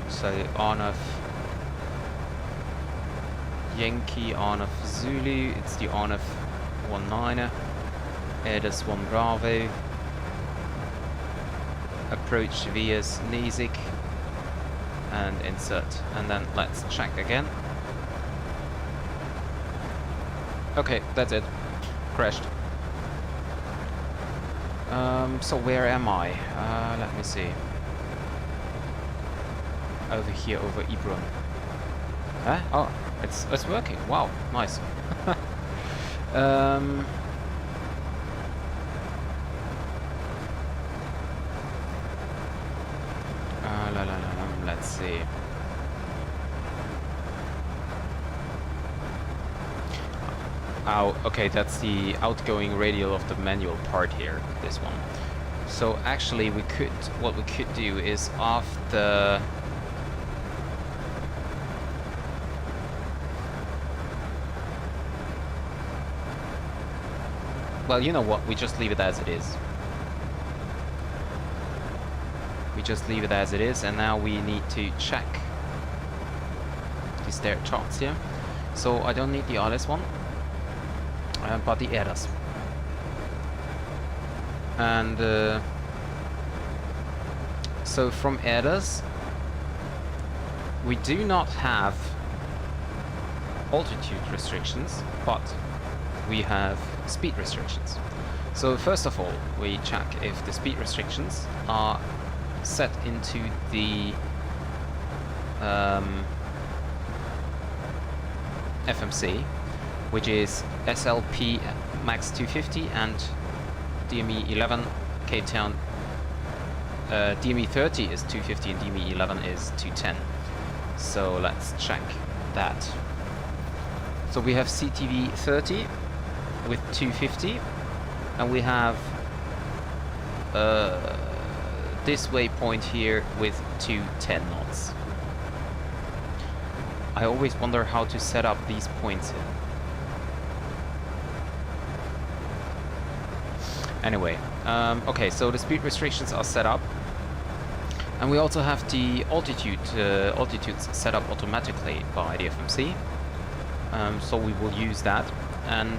So RNAV Yankee, RNAV Zulu. It's the RNAV 19er, Airbus 1 Bravo, approach via Nizik, and insert, and then let's check again. Okay, that's it. Crashed. So where am I? Let me see. Over here, over Ebron. Huh? Oh, it's working. Wow, nice. La, la, la, la, let's see. Oh, okay, that's the outgoing radial of the manual part here, this one. So actually what we could do is after... Well, you know what, we just leave it as it is. We just leave it as it is, and now we need to check the stair charts here. So I don't need the RS one. But the Airbus. And so from Airbus, we do not have altitude restrictions, but we have speed restrictions. So first of all, we check if the speed restrictions are set into the FMC, which is SLP max 250 and DME 11 Cape Town. DME 30 is 250 and DME 11 is 210. So let's check that. So we have CTV 30 with 250, and we have this waypoint here with 210 knots. I always wonder how to set up these points here. Anyway, okay, so the speed restrictions are set up, and we also have the altitudes set up automatically by the FMC. So we will use that, and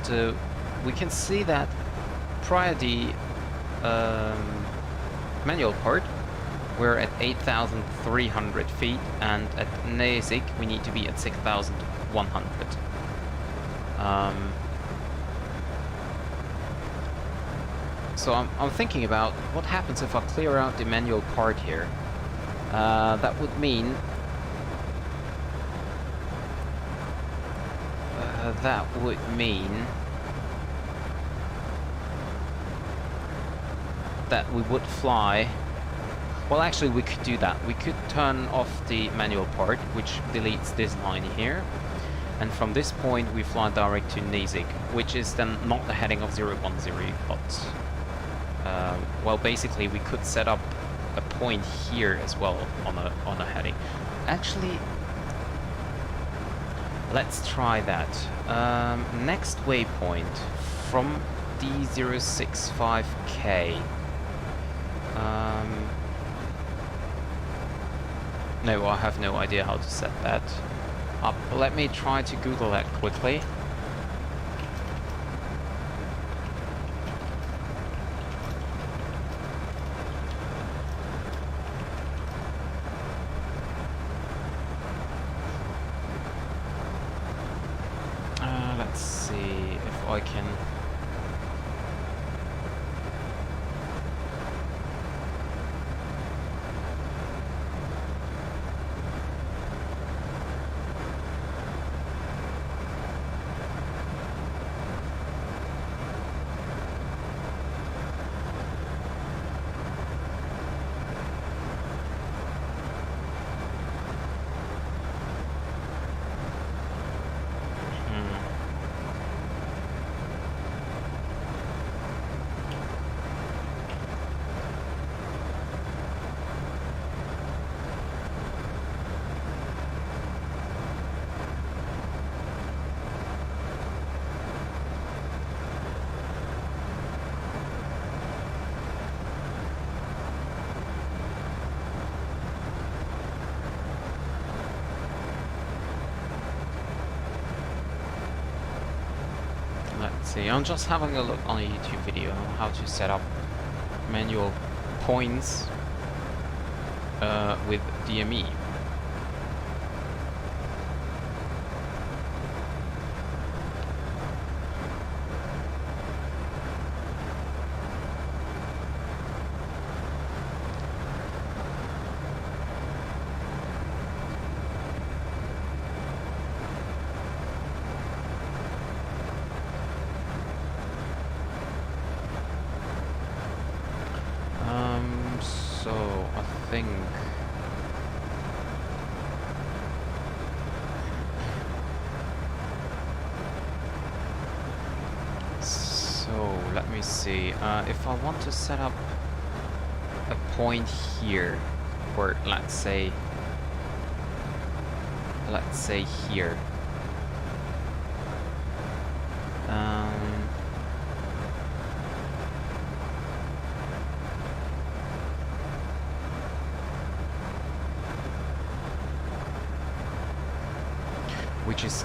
we can see that prior the manual part, we're at 8,300 feet, and at Nizik we need to be at 6,100. So I'm thinking about what happens if I clear out the manual part here. That would mean that we would fly. Well, actually we could do that. We could turn off the manual part, which deletes this line here, and from this point we fly direct to Nizik, which is then not the heading of 010, but well, basically we could set up a point here as well on a heading. Actually, let's try that. Next waypoint from D065K. No, I have no idea how to set that up. Let me try to Google that quickly. Let's see if I can... Let's see, I'm just having a look on a YouTube video on how to set up manual points with DME. So I think let me see. If I want to set up a point here, or let's say here. Which is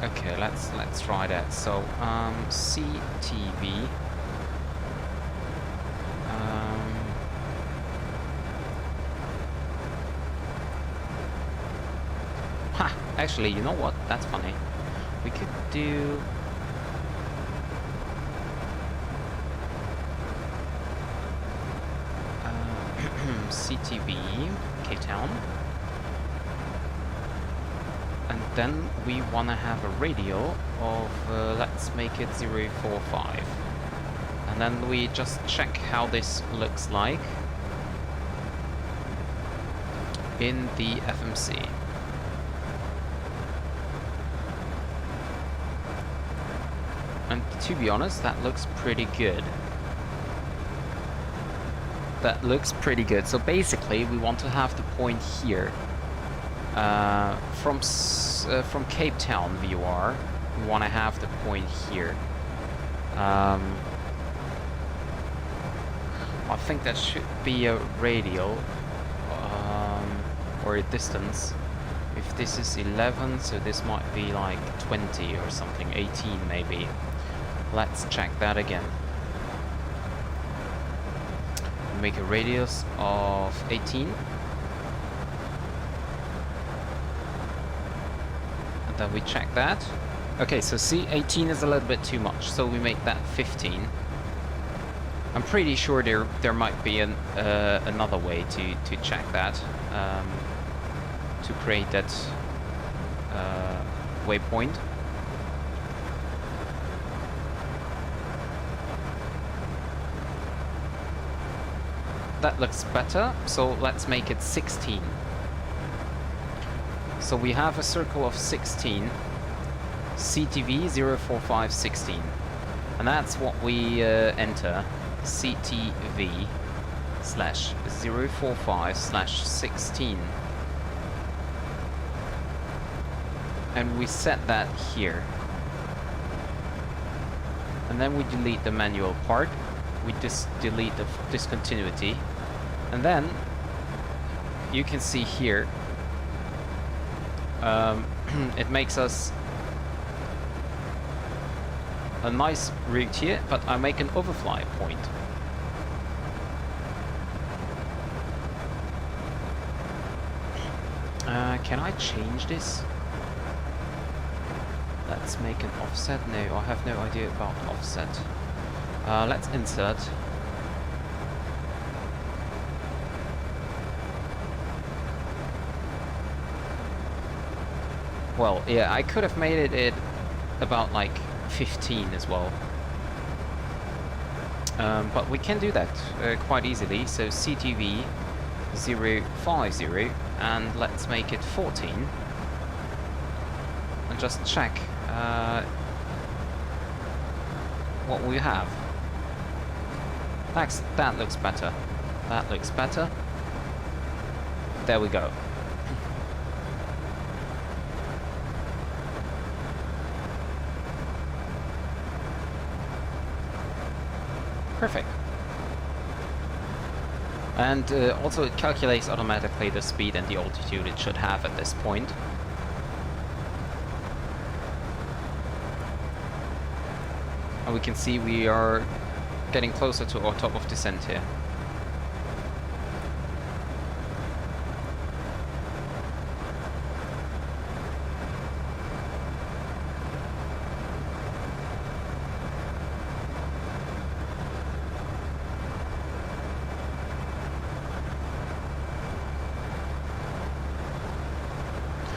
okay. Let's try that. So CTV. Actually, you know what? That's funny. We could do. CTV, Cape Town. And then we want to have a radial of, let's make it 045. And then we just check how this looks like in the FMC. And to be honest, that looks pretty good. That looks pretty good. So basically, we want to have the point here. From Cape Town VOR, we want to have the point here. I think that should be a radial or a distance. If this is 11, so this might be like 20 or something, 18 maybe. Let's check that again. Make a radius of 18. And then we check that. Okay, so see, 18 is a little bit too much, so we make that 15. I'm pretty sure there might be another way to check that, to create that waypoint. That looks better, so let's make it 16. So we have a circle of 16, CTV 04516, and that's what we enter, CTV slash 045 slash 16. And we set that here. And then we delete the manual part, we delete the discontinuity. And then you can see here, it makes us a nice route here, but I make an overfly point. Can I change this? Let's make an offset. No, I have no idea about offset. Let's insert. Well, yeah, I could have made it about like 15 as well. But we can do that quite easily. So CTV 050, and let's make it 14. And just check what we have. That looks better. That looks better. There we go. Perfect. And also it calculates automatically the speed and the altitude it should have at this point. And we can see we are getting closer to our top of descent here.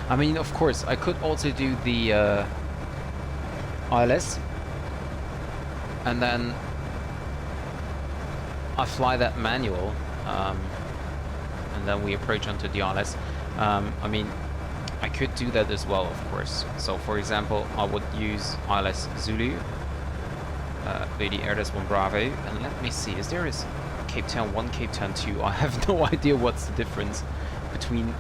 I mean, of course, I could also do the ILS, and then I fly that manual, and then we approach onto the ILS. I mean, I could do that as well, of course. So, for example, I would use ILS Zulu, Lady Airbus 1 Bravo, and let me see, is there is Cape Town 1, Cape Town 2? I have no idea what's the difference between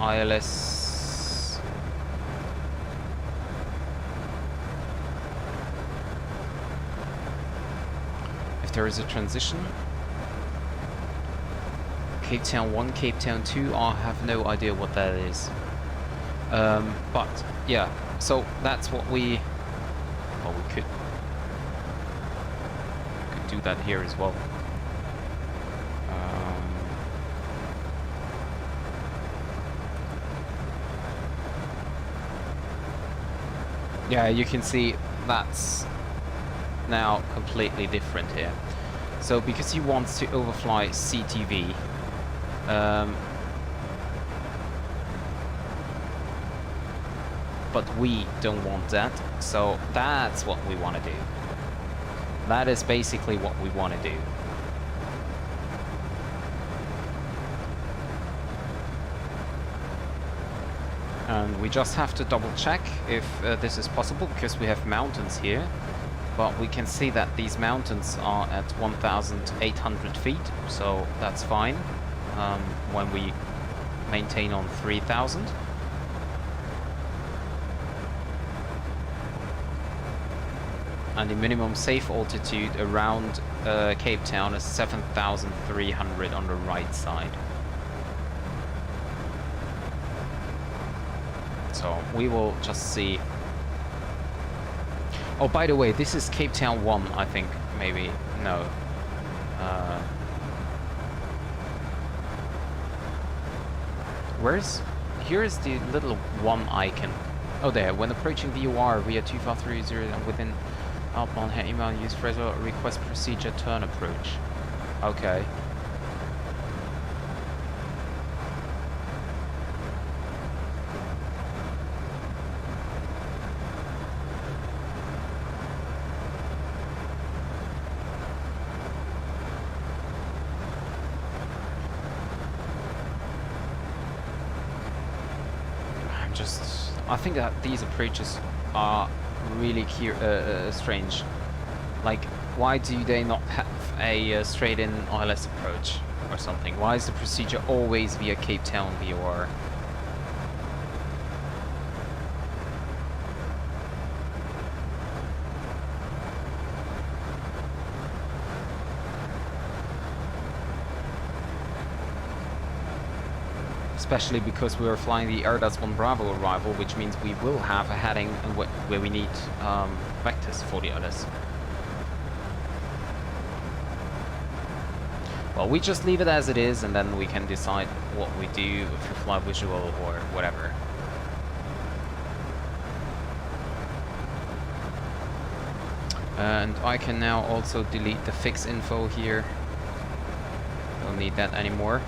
ILS. If there is a transition, Cape Town 1, Cape Town 2, I have no idea what that is. But yeah, so that's what we, well, we could do that here as well. Yeah, you can see that's now completely different here. So because he wants to overfly CTV, but we don't want that, so that's what we want to do. That is basically what we want to do. And we just have to double check if this is possible, because we have mountains here, but we can see that these mountains are at 1,800 feet, so that's fine when we maintain on 3,000. And the minimum safe altitude around Cape Town is 7,300 on the right side. So we will just see. Oh, by the way, this is Cape Town 1, I think, maybe. No. Here's the little 1 icon. Oh, there. When approaching VOR via 2530 and within outbound head email, use phrasal request procedure turn approach. Okay. I think that these approaches are really strange. Like, why do they not have a straight-in ILS approach or something? Why is the procedure always via Cape Town VOR? Especially because we are flying the Airbus 1 Bravo arrival, which means we will have a heading where we need vectors for the others. Well, we just leave it as it is, and then we can decide what we do if we fly visual or whatever. And I can now also delete the fix info here. Don't need that anymore.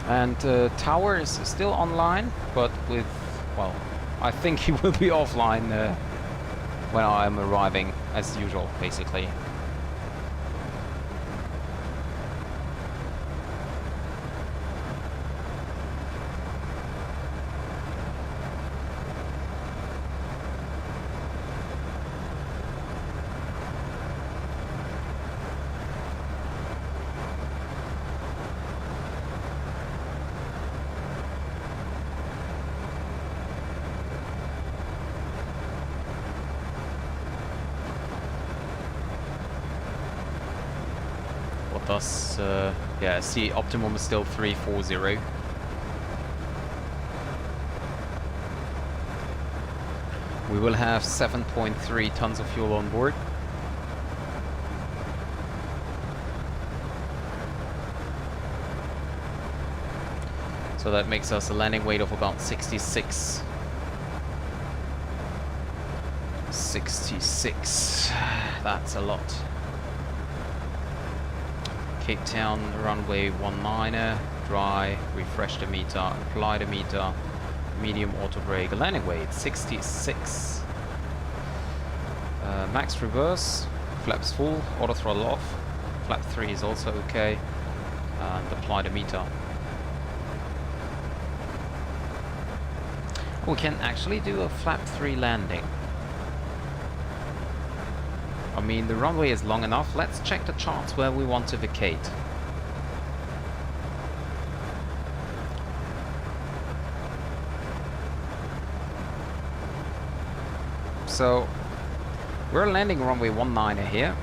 And tower is still online, but with, well, I think he will be offline when I'm arriving, as usual, basically. thus, yeah, see, optimum is still 340. We will have 7.3 tons of fuel on board. So that makes us a landing weight of about 66. 66. That's a lot. Cape Town, runway 19er, dry, refresh the meter, apply the meter, medium auto brake, landing weight 66. Max reverse, flaps full, auto throttle off, flap 3 is also okay, and apply the meter. We can actually do a flap 3 landing. I mean, the runway is long enough. Let's check the charts where we want to vacate. So, we're landing runway 19 here,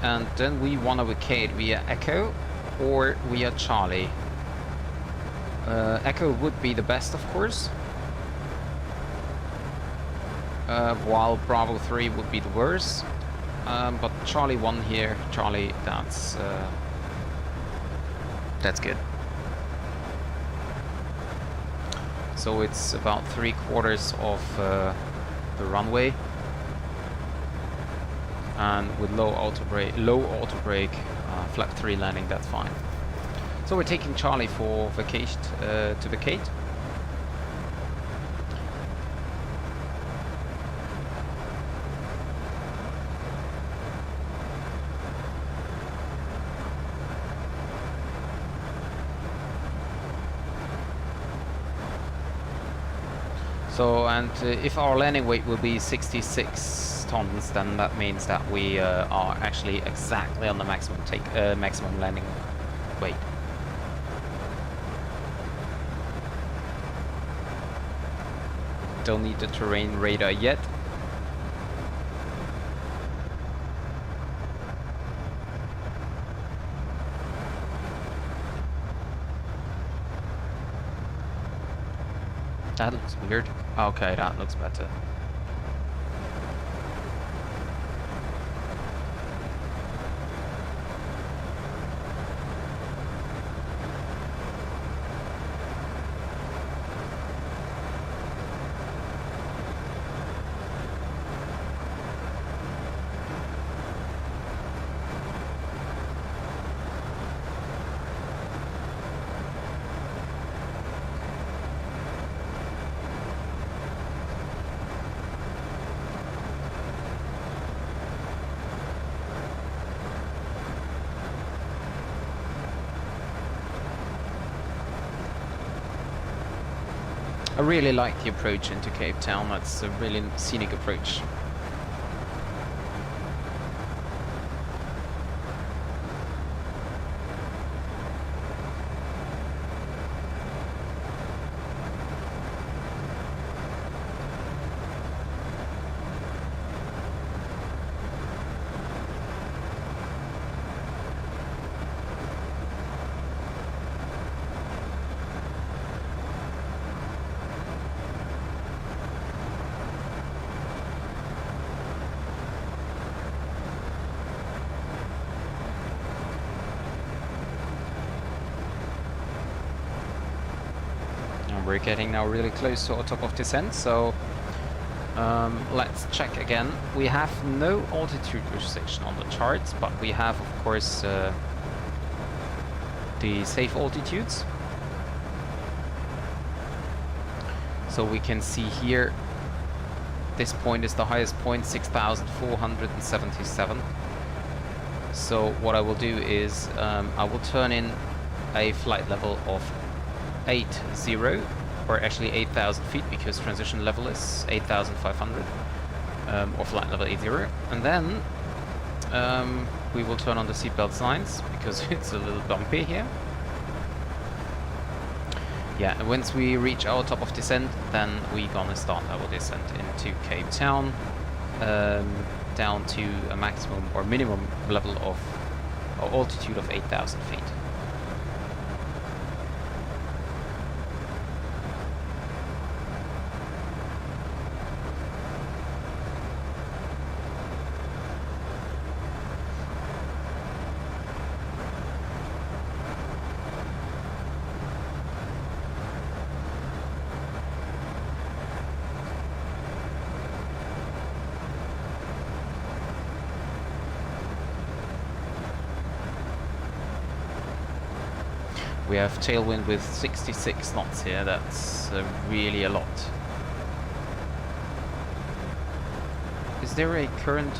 and then we want to vacate via Echo or via Charlie. Echo would be the best, of course. While Bravo 3 would be the worst. But Charlie 1 here, Charlie, that's good. So it's about 3/4 of the runway, and with low auto brake, flap 3 landing, that's fine. So we're taking Charlie for to vacate. So, and if our landing weight will be 66 tons, then that means that we are actually exactly on the maximum landing weight. Don't need the terrain radar yet. That looks weird. Okay, that looks better. I really like the approach into Cape Town. That's a really scenic approach. We're getting now really close to our top of descent, so let's check again. We have no altitude restriction on the charts, but we have, of course, the safe altitudes. So we can see here, this point is the highest point, 6,477. So what I will do is I will turn in a flight level of 80, or actually 8,000 feet, because transition level is 8,500, or flight level 80, and then we will turn on the seatbelt signs because it's a little bumpy here. Yeah, and once we reach our top of descent, then we're gonna start our descent into Cape Town, down to a maximum or minimum level of altitude of 8,000 feet. We have tailwind with 66 knots here. That's really a lot. Is there a current?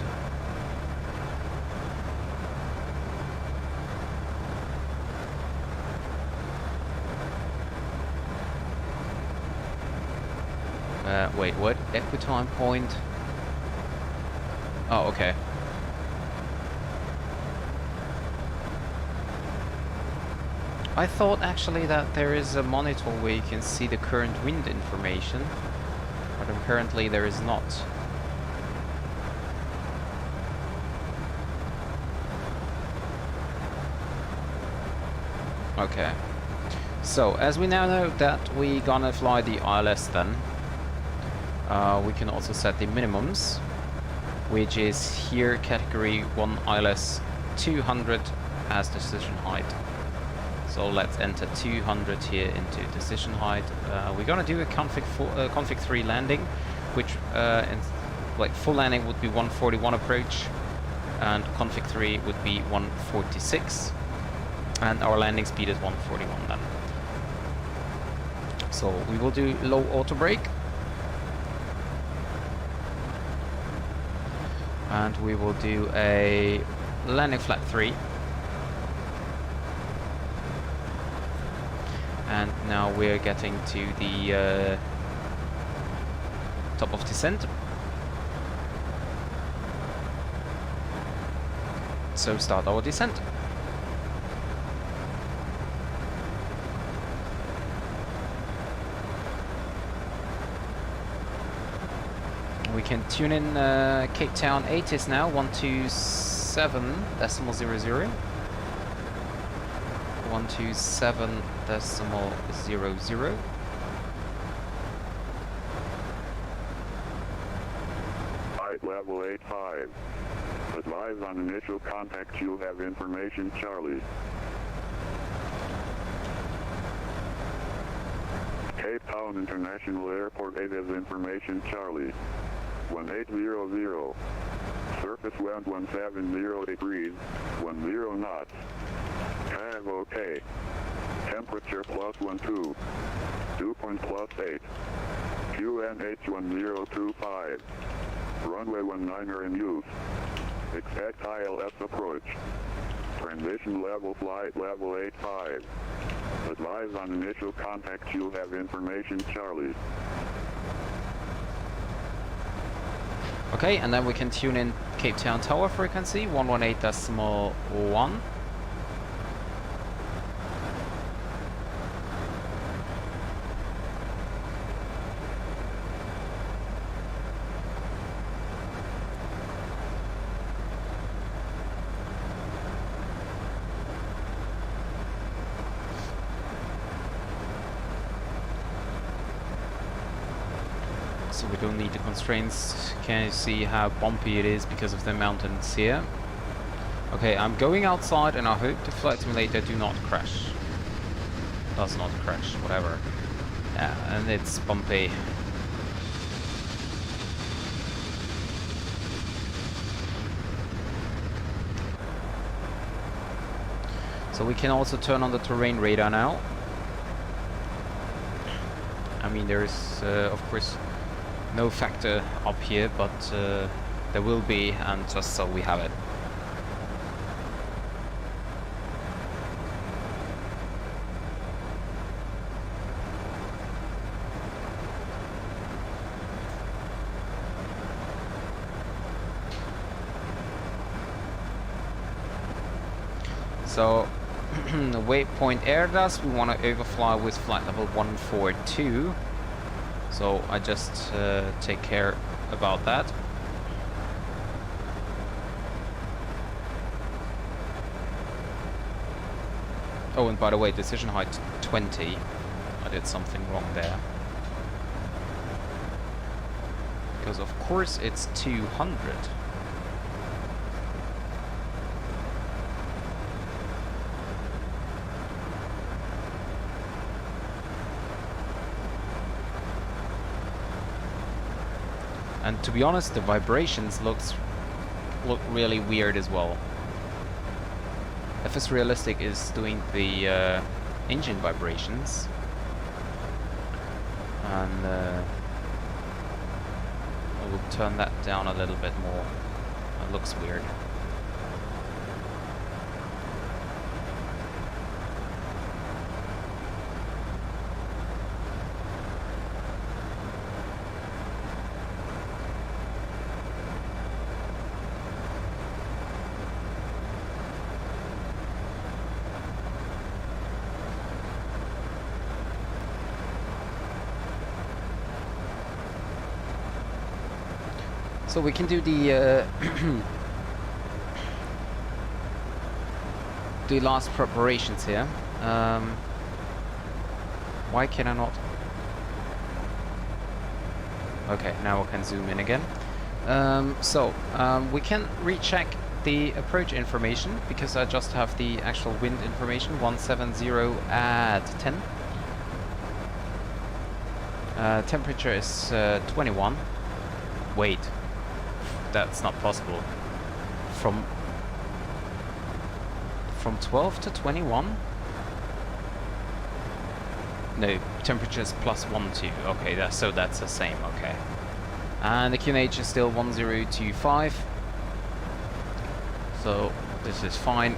Wait, what? Equitime point? Oh, okay. I thought actually that there is a monitor where you can see the current wind information, but apparently there is not. Okay. So, as we now know that we gonna fly the ILS then, we can also set the minimums, which is here category 1 ILS 200 as decision height. So let's enter 200 here into decision height. We're gonna do a config 3 landing, which like full landing would be 141 approach, and config 3 would be 146, and our landing speed is 141 then. So we will do low auto brake, and we will do a landing flat 3. And now we're getting to the top of descent. So start our descent. We can tune in Cape Town 80s now, 127.00. 127.00.
Flight level 85. Advise on initial contact, you'll have information Charlie. Cape Town International Airport 8 has information Charlie. 1800. Surface wind 170 degrees, 10 knots. Have okay. Temperature +12. Dew point +8. QNH 1025. Runway 19 in use. Expect ILS approach. Transition level flight level 85. Advise on initial contact, you'll have information Charlie.
Okay, and then we can tune in Cape Town Tower frequency 118.1. So we don't need the constraints. Can you see how bumpy it is because of the mountains here? Okay, I'm going outside and I hope the flight simulator do not crash. Does not crash, whatever. Yeah, and it's bumpy. So we can also turn on the terrain radar now. I mean, there is, of course, no factor up here, but there will be, and just so we have it. So, waypoint Airbus, we want to overfly with flight level 142. So I just take care about that. Oh, and by the way, decision height 20. I did something wrong there. Because of course it's 200. And to be honest, the vibrations look really weird as well. FS Realistic is doing the engine vibrations, and I will turn that down a little bit more. It looks weird. So we can do the the last preparations here. Why can I not? Okay, now we can zoom in again. We can recheck the approach information because I just have the actual wind information, 170 at 10. Temperature is 21. Wait. That's not possible. From 12 to 21? No, temperature is plus 1, 2. Okay, that's the same, okay. And the QNH is still 1025. So this is fine.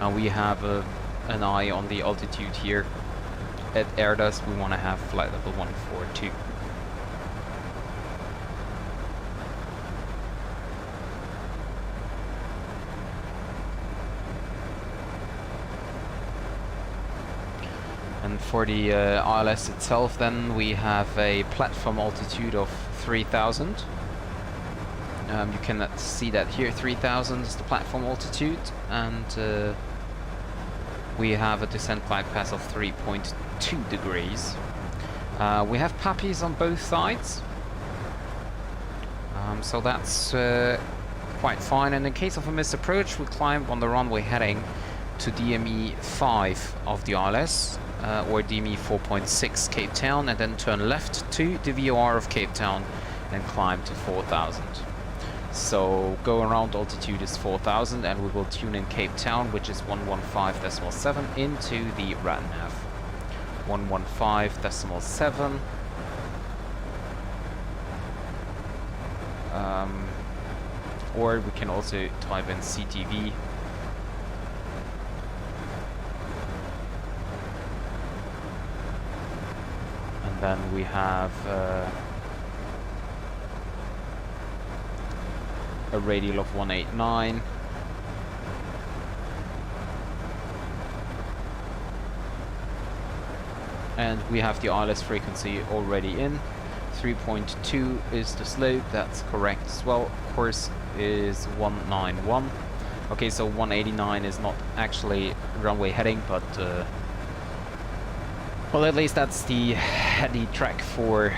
And we have an eye on the altitude here. At Airdust we want to have flight level 142. And for the ILS itself, then we have a platform altitude of 3000. You can see that here, 3000 is the platform altitude, and we have a descent glide path of 3.2 degrees. We have puppies on both sides, so that's quite fine. And in case of a missed approach, we climb on the runway heading to DME 5 of the ILS. Or DME 4.6 Cape Town, and then turn left to the VOR of Cape Town and climb to 4000. So go around altitude is 4000, and we will tune in Cape Town, which is 115.7 into the RADNAV. 115.7. Or we can also type in CTV. Then we have a radial of 189. And we have the ILS frequency already in. 3.2 is the slope, that's correct as well. Course is 191. Okay, so 189 is not actually runway heading, but well, at least that's the heady track for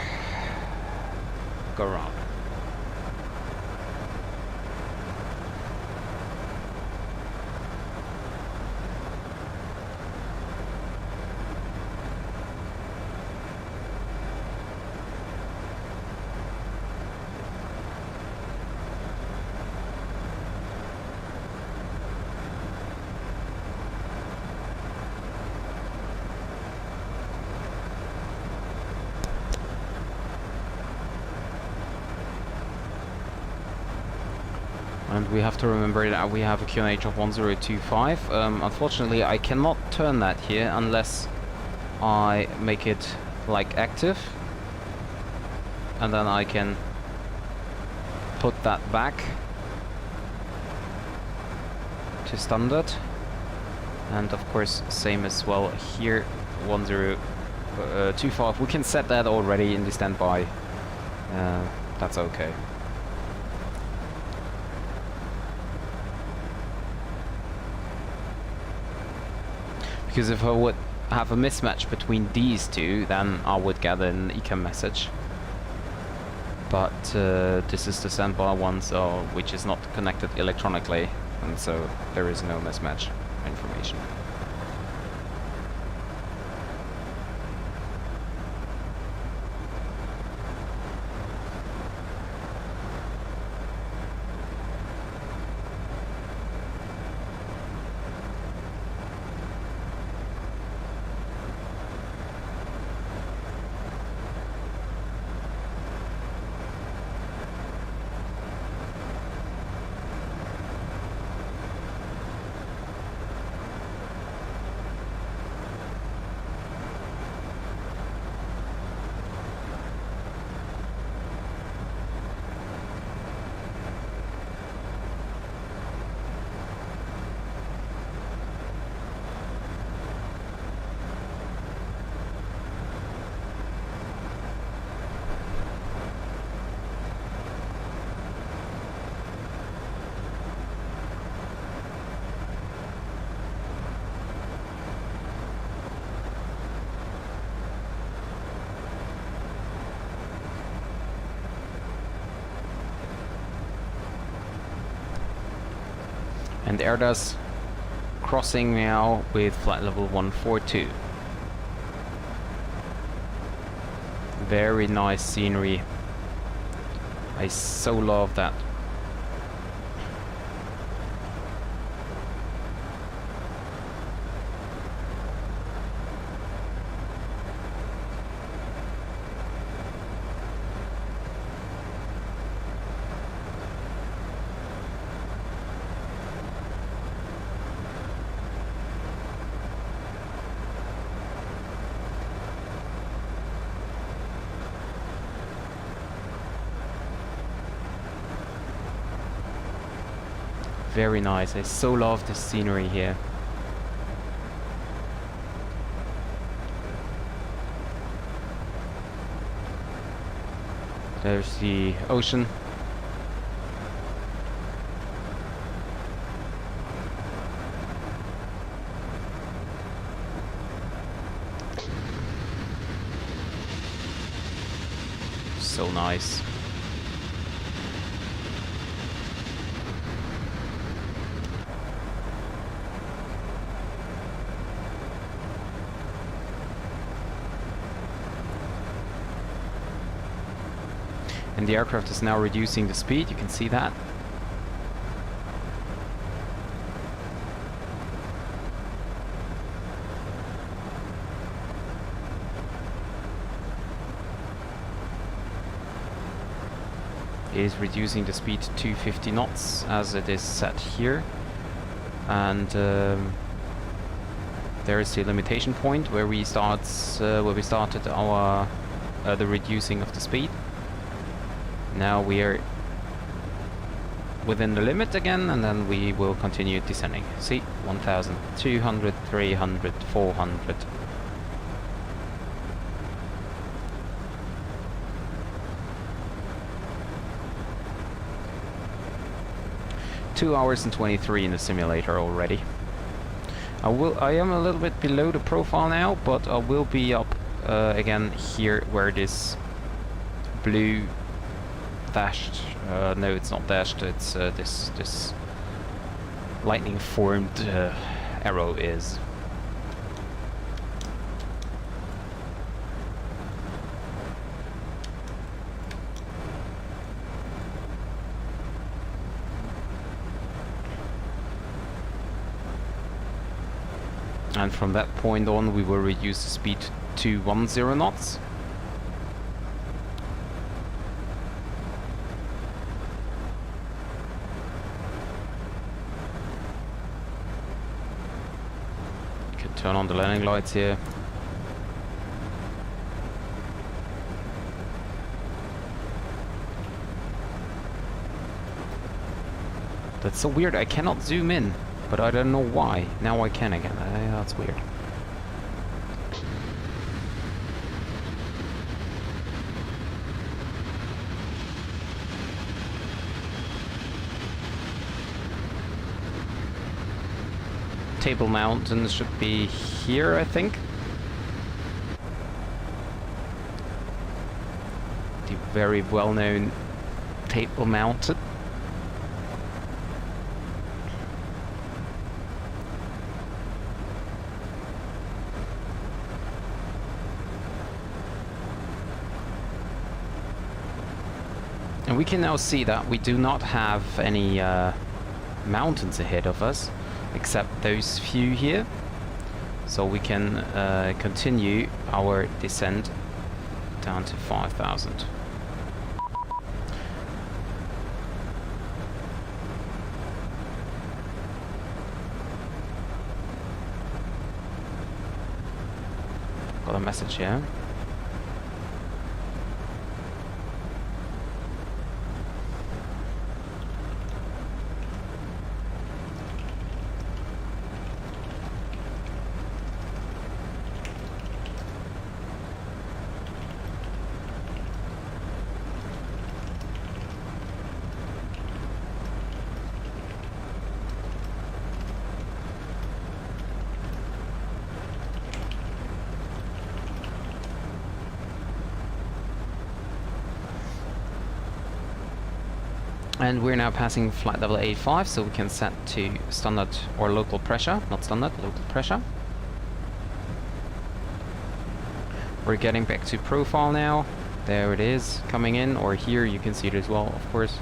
go around. And we have to remember that we have a QNH of 1025. Unfortunately, I cannot turn that here unless I make it like active, and then I can put that back to standard. And of course, same as well here, 1025. We can set that already in the standby. That's okay. Because if I would have a mismatch between these two, then I would get an eco message. But this is the standby one, so which is not connected electronically, and so there is no mismatch information. And Erda's crossing now with flight level 142. Very nice scenery. I so love that. Very nice. I so love the scenery here. There's the ocean. So nice. And the aircraft is now reducing the speed, you can see that. It is reducing the speed to 250 knots as it is set here. And there is the limitation point where we started our the reducing of the speed. Now we are within the limit again, and then we will continue descending. See, 1,000, 200, 300, 400. Two hours and 23 in the simulator already. I am a little bit below the profile now, but I will be up again here where this blue dashed, no, it's not dashed, it's this lightning formed arrow is. And from that point on we will reduce the speed to 10 knots. Turn on the landing lights here. That's so weird, I cannot zoom in, but I don't know why. Now I can again, that's weird. Table Mountain should be here, I think. The very well-known Table Mountain. And we can now see that we do not have any mountains ahead of us, except those few here. So we can continue our descent down to 5,000. Got a message here. And we're now passing flight level 85, so we can set to standard or local pressure, not standard, local pressure. We're getting back to profile now. There it is, coming in, or here you can see it as well, of course.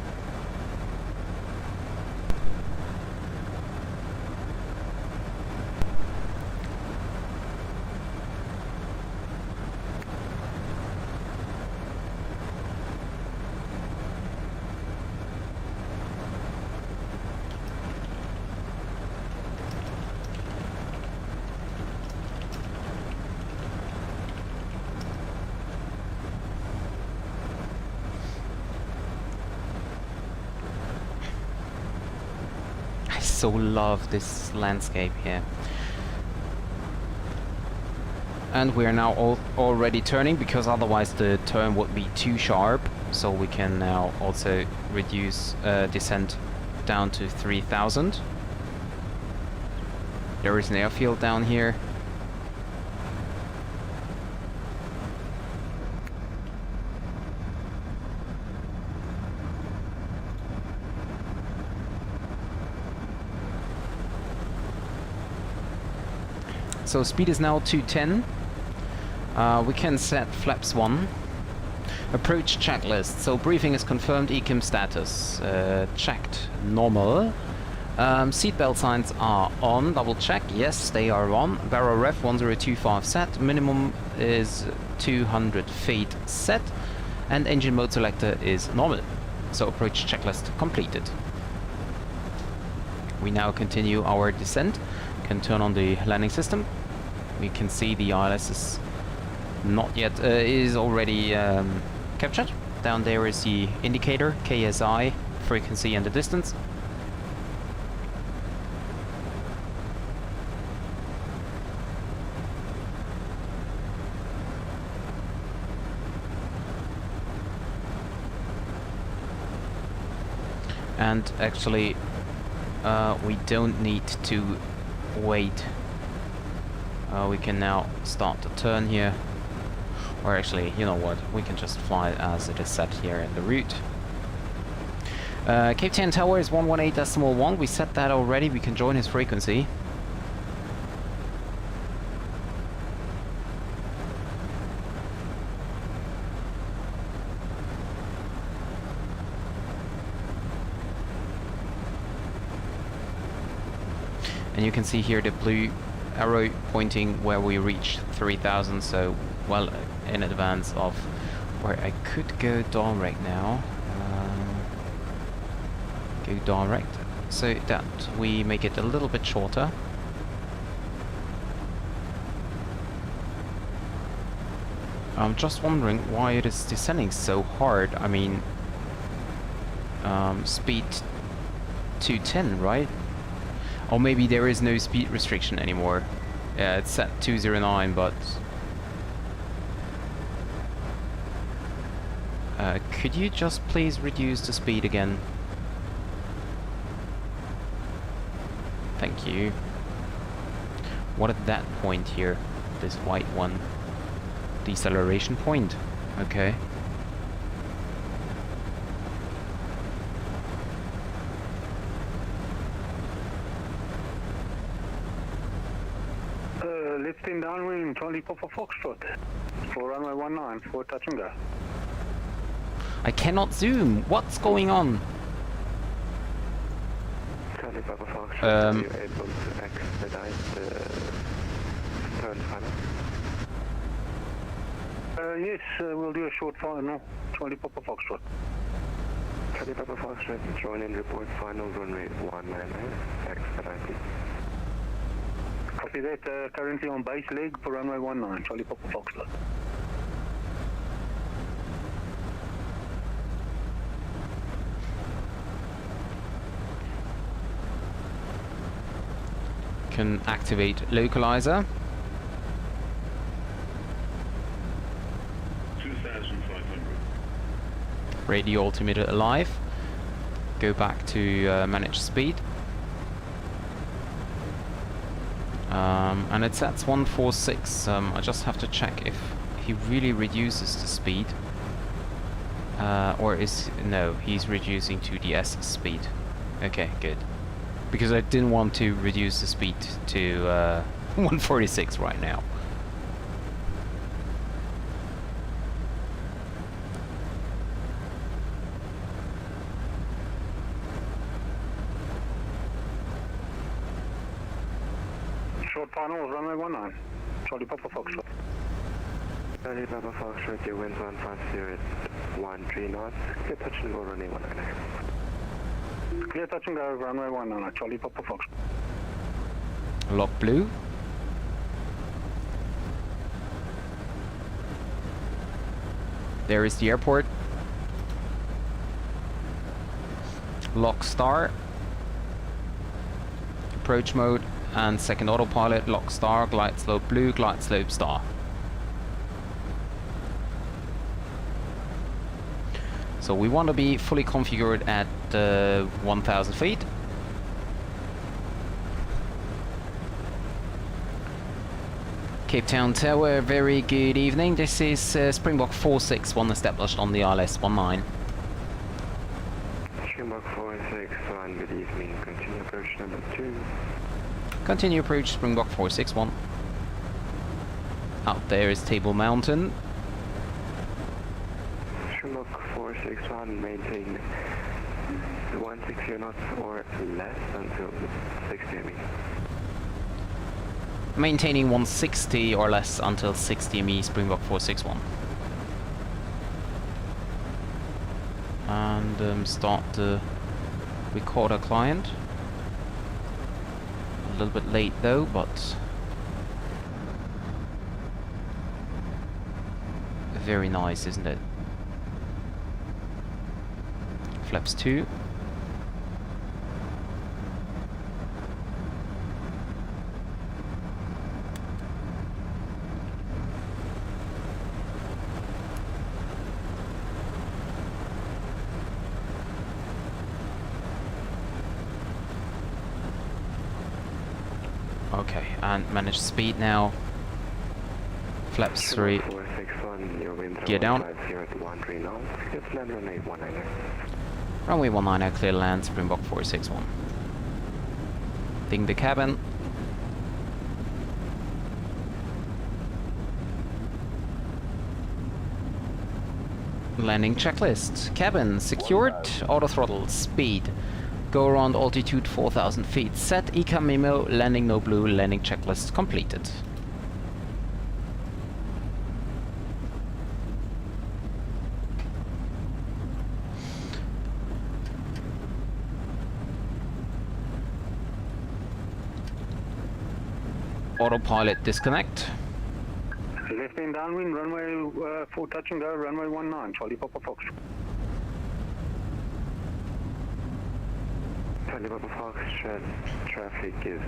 So love this landscape here. And we're now already turning, because otherwise the turn would be too sharp. So we can now also reduce descent down to 3,000. There is an airfield down here. So speed is now 210. We can set flaps 1. Approach checklist. So briefing is confirmed, ECAM status checked, normal. Seatbelt signs are on, double check, yes they are on. Barrel ref 1025 set, minimum is 200 feet set, and engine mode selector is normal. So approach checklist completed. We now continue our descent, can turn on the landing system. We can see the ILS is not yet, is already captured. Down there is the indicator, KSI, frequency and the distance. And actually, we don't need to wait. We can now start the turn here. Or actually, you know what, we can just fly as it is set here in the route. Cape Town Tower is 118.1. We set that already. We can join his frequency. And you can see here the blue arrow pointing where we reach 3,000, so well in advance of where I could go direct now. Go direct, so that we make it a little bit shorter. I'm just wondering why it is descending so hard. I mean, speed 210, right? Or maybe there is no speed restriction anymore. Yeah, it's set 209, but... could you just please reduce the speed again? Thank you. What is that point here? This white one. Deceleration point. Okay.
Left in downwind, Charlie Papa Foxtrot. For runway 19, for touch and go.
I cannot zoom. What's going on?
Charlie Papa Foxtrot, are you able to expedite the turn final?
Yes, we'll do a short final. Charlie Papa Foxtrot.
Charlie Papa Foxtrot, join in report final runway 19, expedite please.
Copy that, currently on base leg for runway 19, Charlie Papa Foxtrot.
Can activate localizer.
2,500.
Radio altimeter alive. Go back to manage speed. And it sets 146. I just have to check if he really reduces the speed. Or is... no, he's reducing to the S speed. Okay, good. Because I didn't want to reduce the speed to 146 right now.
Short final, runway 19, Charlie Papa Foxtrot.
Charlie Papa Foxtrot, your wind 150 at 13 knots. Get touch and go running 19.
Clear touch and go, runway 19, Charlie Papa Foxtrot.
Lock blue. There is the airport. Lock star. Approach mode and second autopilot. Lock star, glide slope blue, glide slope star. So we want to be fully configured at 1000 feet. Cape Town Tower, very good evening. This is Springbok 461 established on the ILS-19.
Springbok 461, good evening. Continue approach number 2.
Continue approach Springbok 461. Out there is Table Mountain.
Springbok 461, maintain 160 knots or less until 60 ME.
Maintaining 160 or less until 60 ME Springbok 461. And start the recorder client. A little bit late though, but very nice, isn't it? Flaps 2. Okay, and manage speed now. Flaps 3.
461, your wind
Gear down.
50 at 13 knots. Get land runway 19.
Runway 19, clear land, Springbok 461. Ding the cabin. Landing checklist. Cabin secured, auto throttle, speed. Go around altitude 4000 feet. Set ECA memo, landing no blue, landing checklist completed. Autopilot disconnect.
Left end downwind, runway 4 touch and go, runway 19, Charlie Papa Fox.
Charlie Papa Fox, traffic is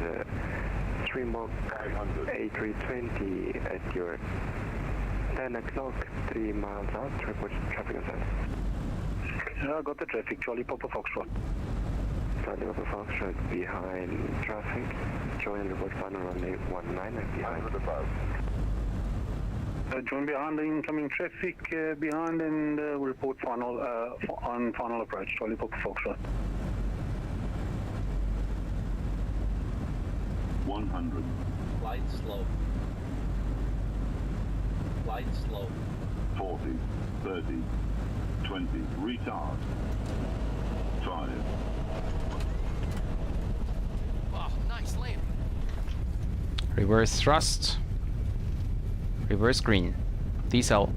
Springbok A320 at your 10 o'clock, 3 miles out, report traffic outside.
Yeah, I got the traffic, Charlie Papa Foxtrot.
Charlie Papa Foxtrot behind traffic,
Join report final runway 19 behind.
Join behind the incoming traffic behind and we'll report final on final approach. Charlie Papa Foxtrot.
100.
Glide slow. Glide slow.
40, 30, 20, retard. 5.
Wow, nice landing. Reverse thrust. Reverse green. Decel.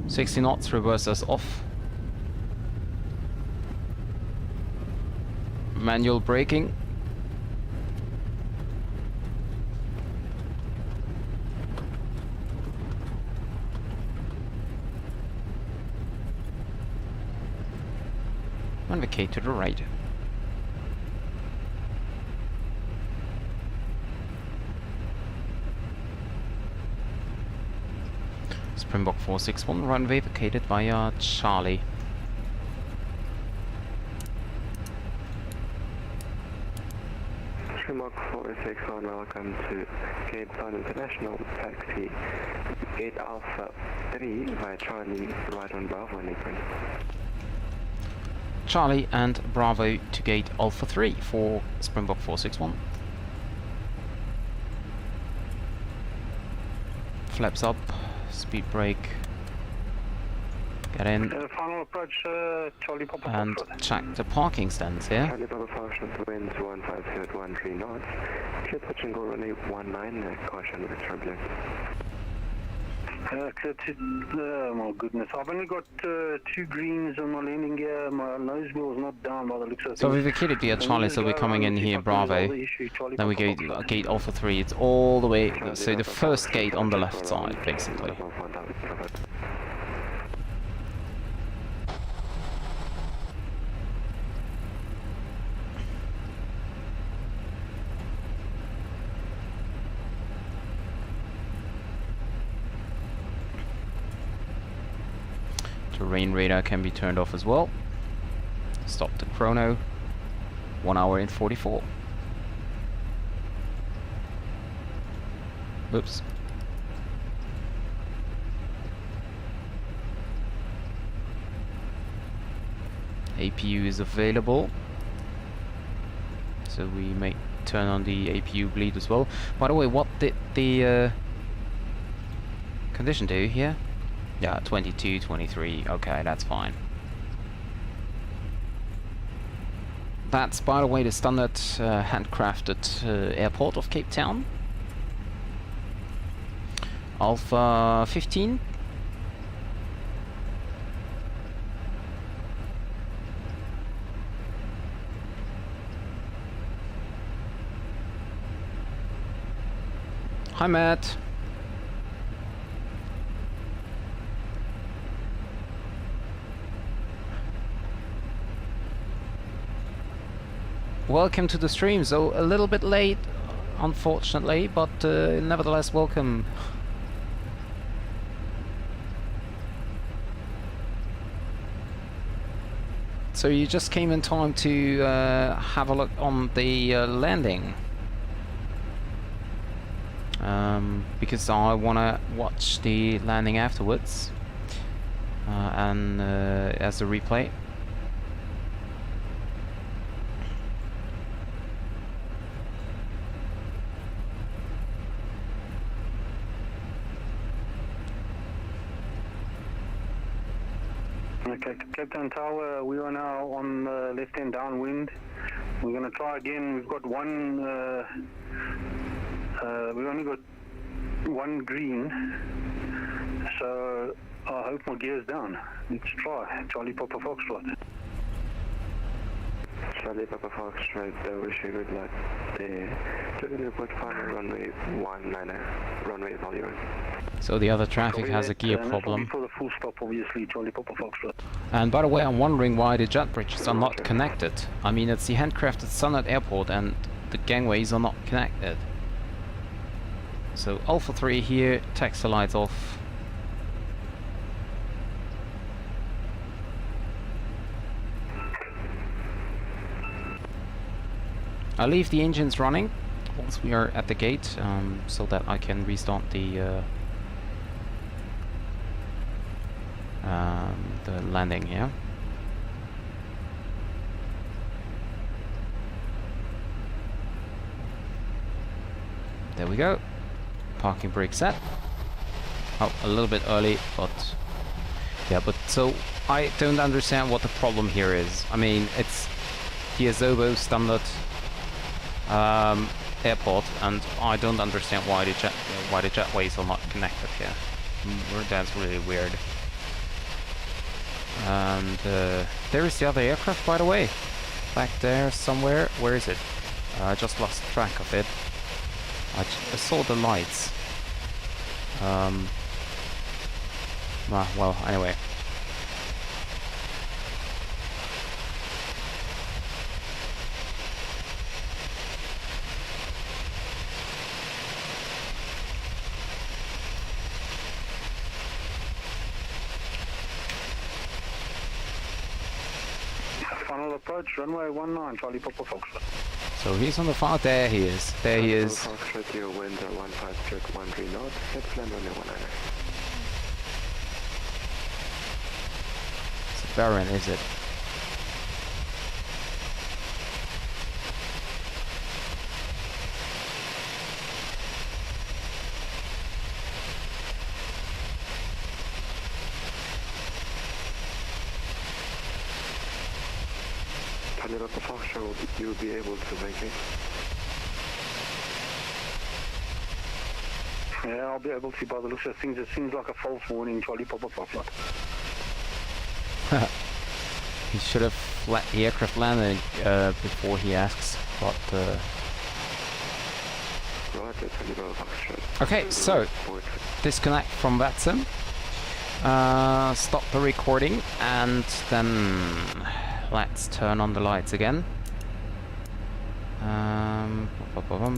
$60 knots, reverse us off. Manual braking. And vacate to the right. Springbok 461, runway vacated via Charlie.
Springbok 461, welcome to Cape Town International Taxi 8 Alpha 3 via Charlie, right on Bravo and apron.
Charlie and Bravo to gate Alpha 3 for Springbok 461. Flaps up, speed brake, get in,
Final approach, Charlie Papa
and
Foxtrot.
check the parking stands here.
Charlie Papa Foxtrot, winds 150.13 knots. Clear touch and go runway 19, caution with turbulence.
Clear to, oh my goodness, I've only got 2 greens on my landing gear, my nose wheel is not down by the looks of
So
things.
we vacated via Charlie, so we're coming in here Bravo. Then we go gate Alpha 3, it's all the way, so the first gate on the left side, basically. Terrain radar can be turned off as well. Stop the chrono. 1 hour and 44. Whoops. APU is available. So we may turn on the APU bleed as well. By the way, what did the condition do here? Yeah, 22, 23. Okay, that's fine. That's, by the way, the standard handcrafted airport of Cape Town. Alpha 15. Hi, Matt. Welcome to the stream. So a little bit late, unfortunately, but nevertheless, welcome. So you just came in time to have a look on the landing. Because I want to watch the landing afterwards and as a replay.
Okay, Cape Town Tower, we are now on the left-hand downwind. We're going to try again. We've got one, we've only got 1 green, so I hope my gear's down. Let's try. Charlie Papa Foxtrot.
Charlie Papa Foxtrot, wish you good luck there. To the report final runway 19, runway is all yours.
So the other traffic has a gear problem.
For the full stop, obviously, Charlie Papa Foxtrot.
And by the way, I'm wondering why the jet bridges are not connected. I mean, it's the handcrafted standard airport, and the gangways are not connected. So Alpha 3 here, taxi lights off. I'll leave the engines running once we are at the gate, so that I can restart the landing here. There we go. Parking brake set. Oh, a little bit early, but yeah, but so I don't understand what the problem here is. I mean, it's the Azobo standard airport, and I don't understand why the jetways are not connected here. That's really weird. And there is the other aircraft, by the way, back there somewhere. Where is it? I just lost track of it. I saw the lights. Well, anyway.
Final approach, runway 19, Charlie Papa Foxtrot.
So he's on the far. There he is. There he is.
Foxtrot, your wind 15-13 knots, set climb runway 19.
It's a Baron, is it?
Papa Foxtrot, you'll be able to vacate.
Yeah, I'll be able to by the looks of things. It seems like a false warning, Charlie Papa Foxtrot.
He should have let the aircraft landing before he asks, but okay, so disconnect from VATSIM, stop the recording, and then let's turn on the lights again.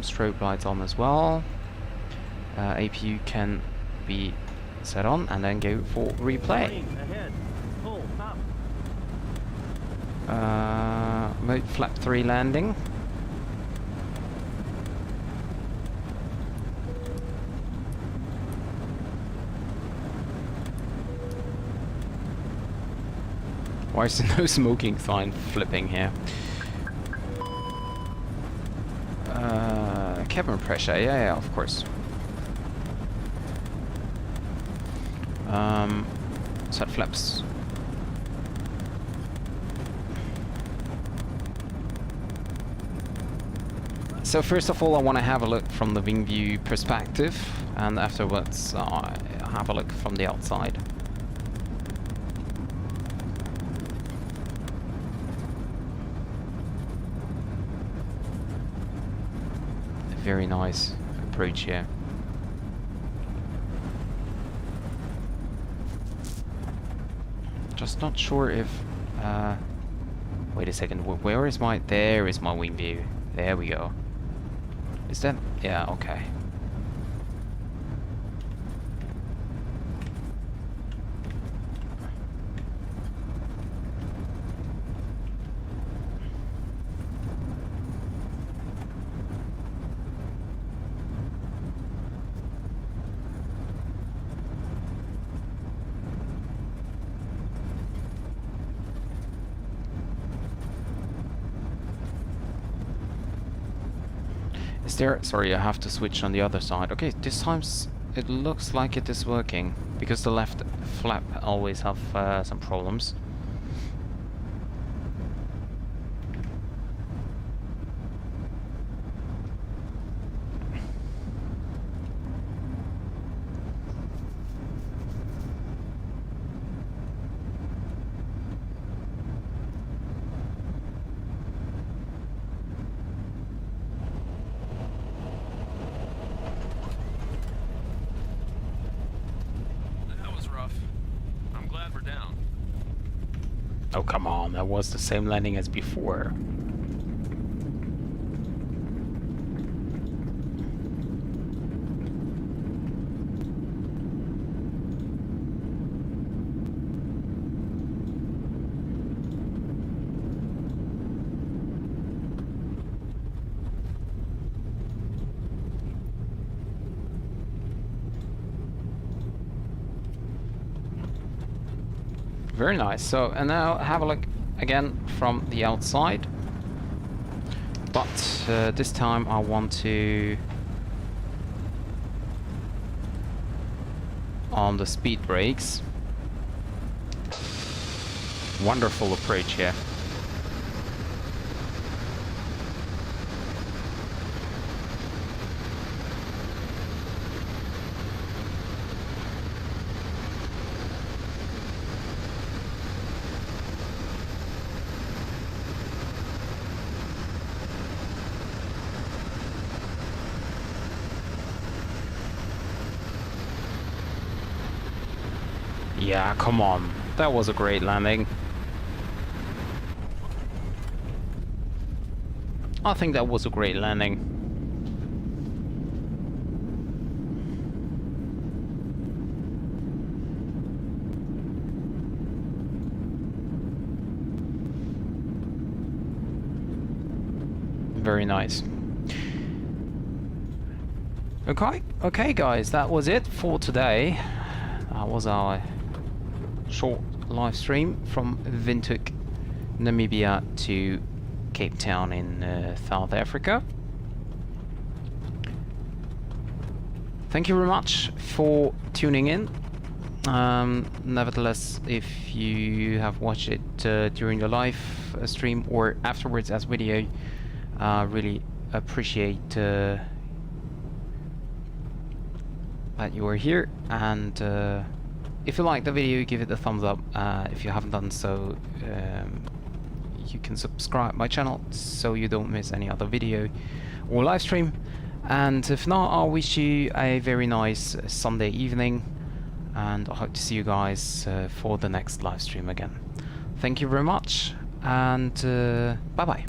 Strobe lights on as well. APU can be set on, and then go for replay. Mode flap 3 landing. Why is there no smoking sign flipping here? Cabin pressure, yeah, of course. Set flaps. So first of all, I want to have a look from the wing view perspective, and afterwards have a look from the outside. Very nice approach here. Just not sure if wait a second, where is my... There is my wing view. There we go. Is that... Yeah, okay. Is there... Sorry, I have to switch on the other side. Okay, this time it looks like it is working, because the left flap always have some problems. Oh, come on, that was the same landing as before. very nice. So, and now have a look again from the outside. But this time I want to on the speed brakes. Wonderful approach here. Yeah, come on. That was a great landing. I think that was a great landing. Very nice. Okay guys, that was it for today. That was our short live stream from Windhoek, Namibia to Cape Town in South Africa. Thank you very much for tuning in. Nevertheless, if you have watched it during the live stream or afterwards as video, really appreciate that you are here, and if you like the video, give it a thumbs up. If you haven't done so, you can subscribe my channel so you don't miss any other video or live stream. And if not, I wish you a very nice Sunday evening, and I hope to see you guys for the next live stream again. Thank you very much, and bye bye.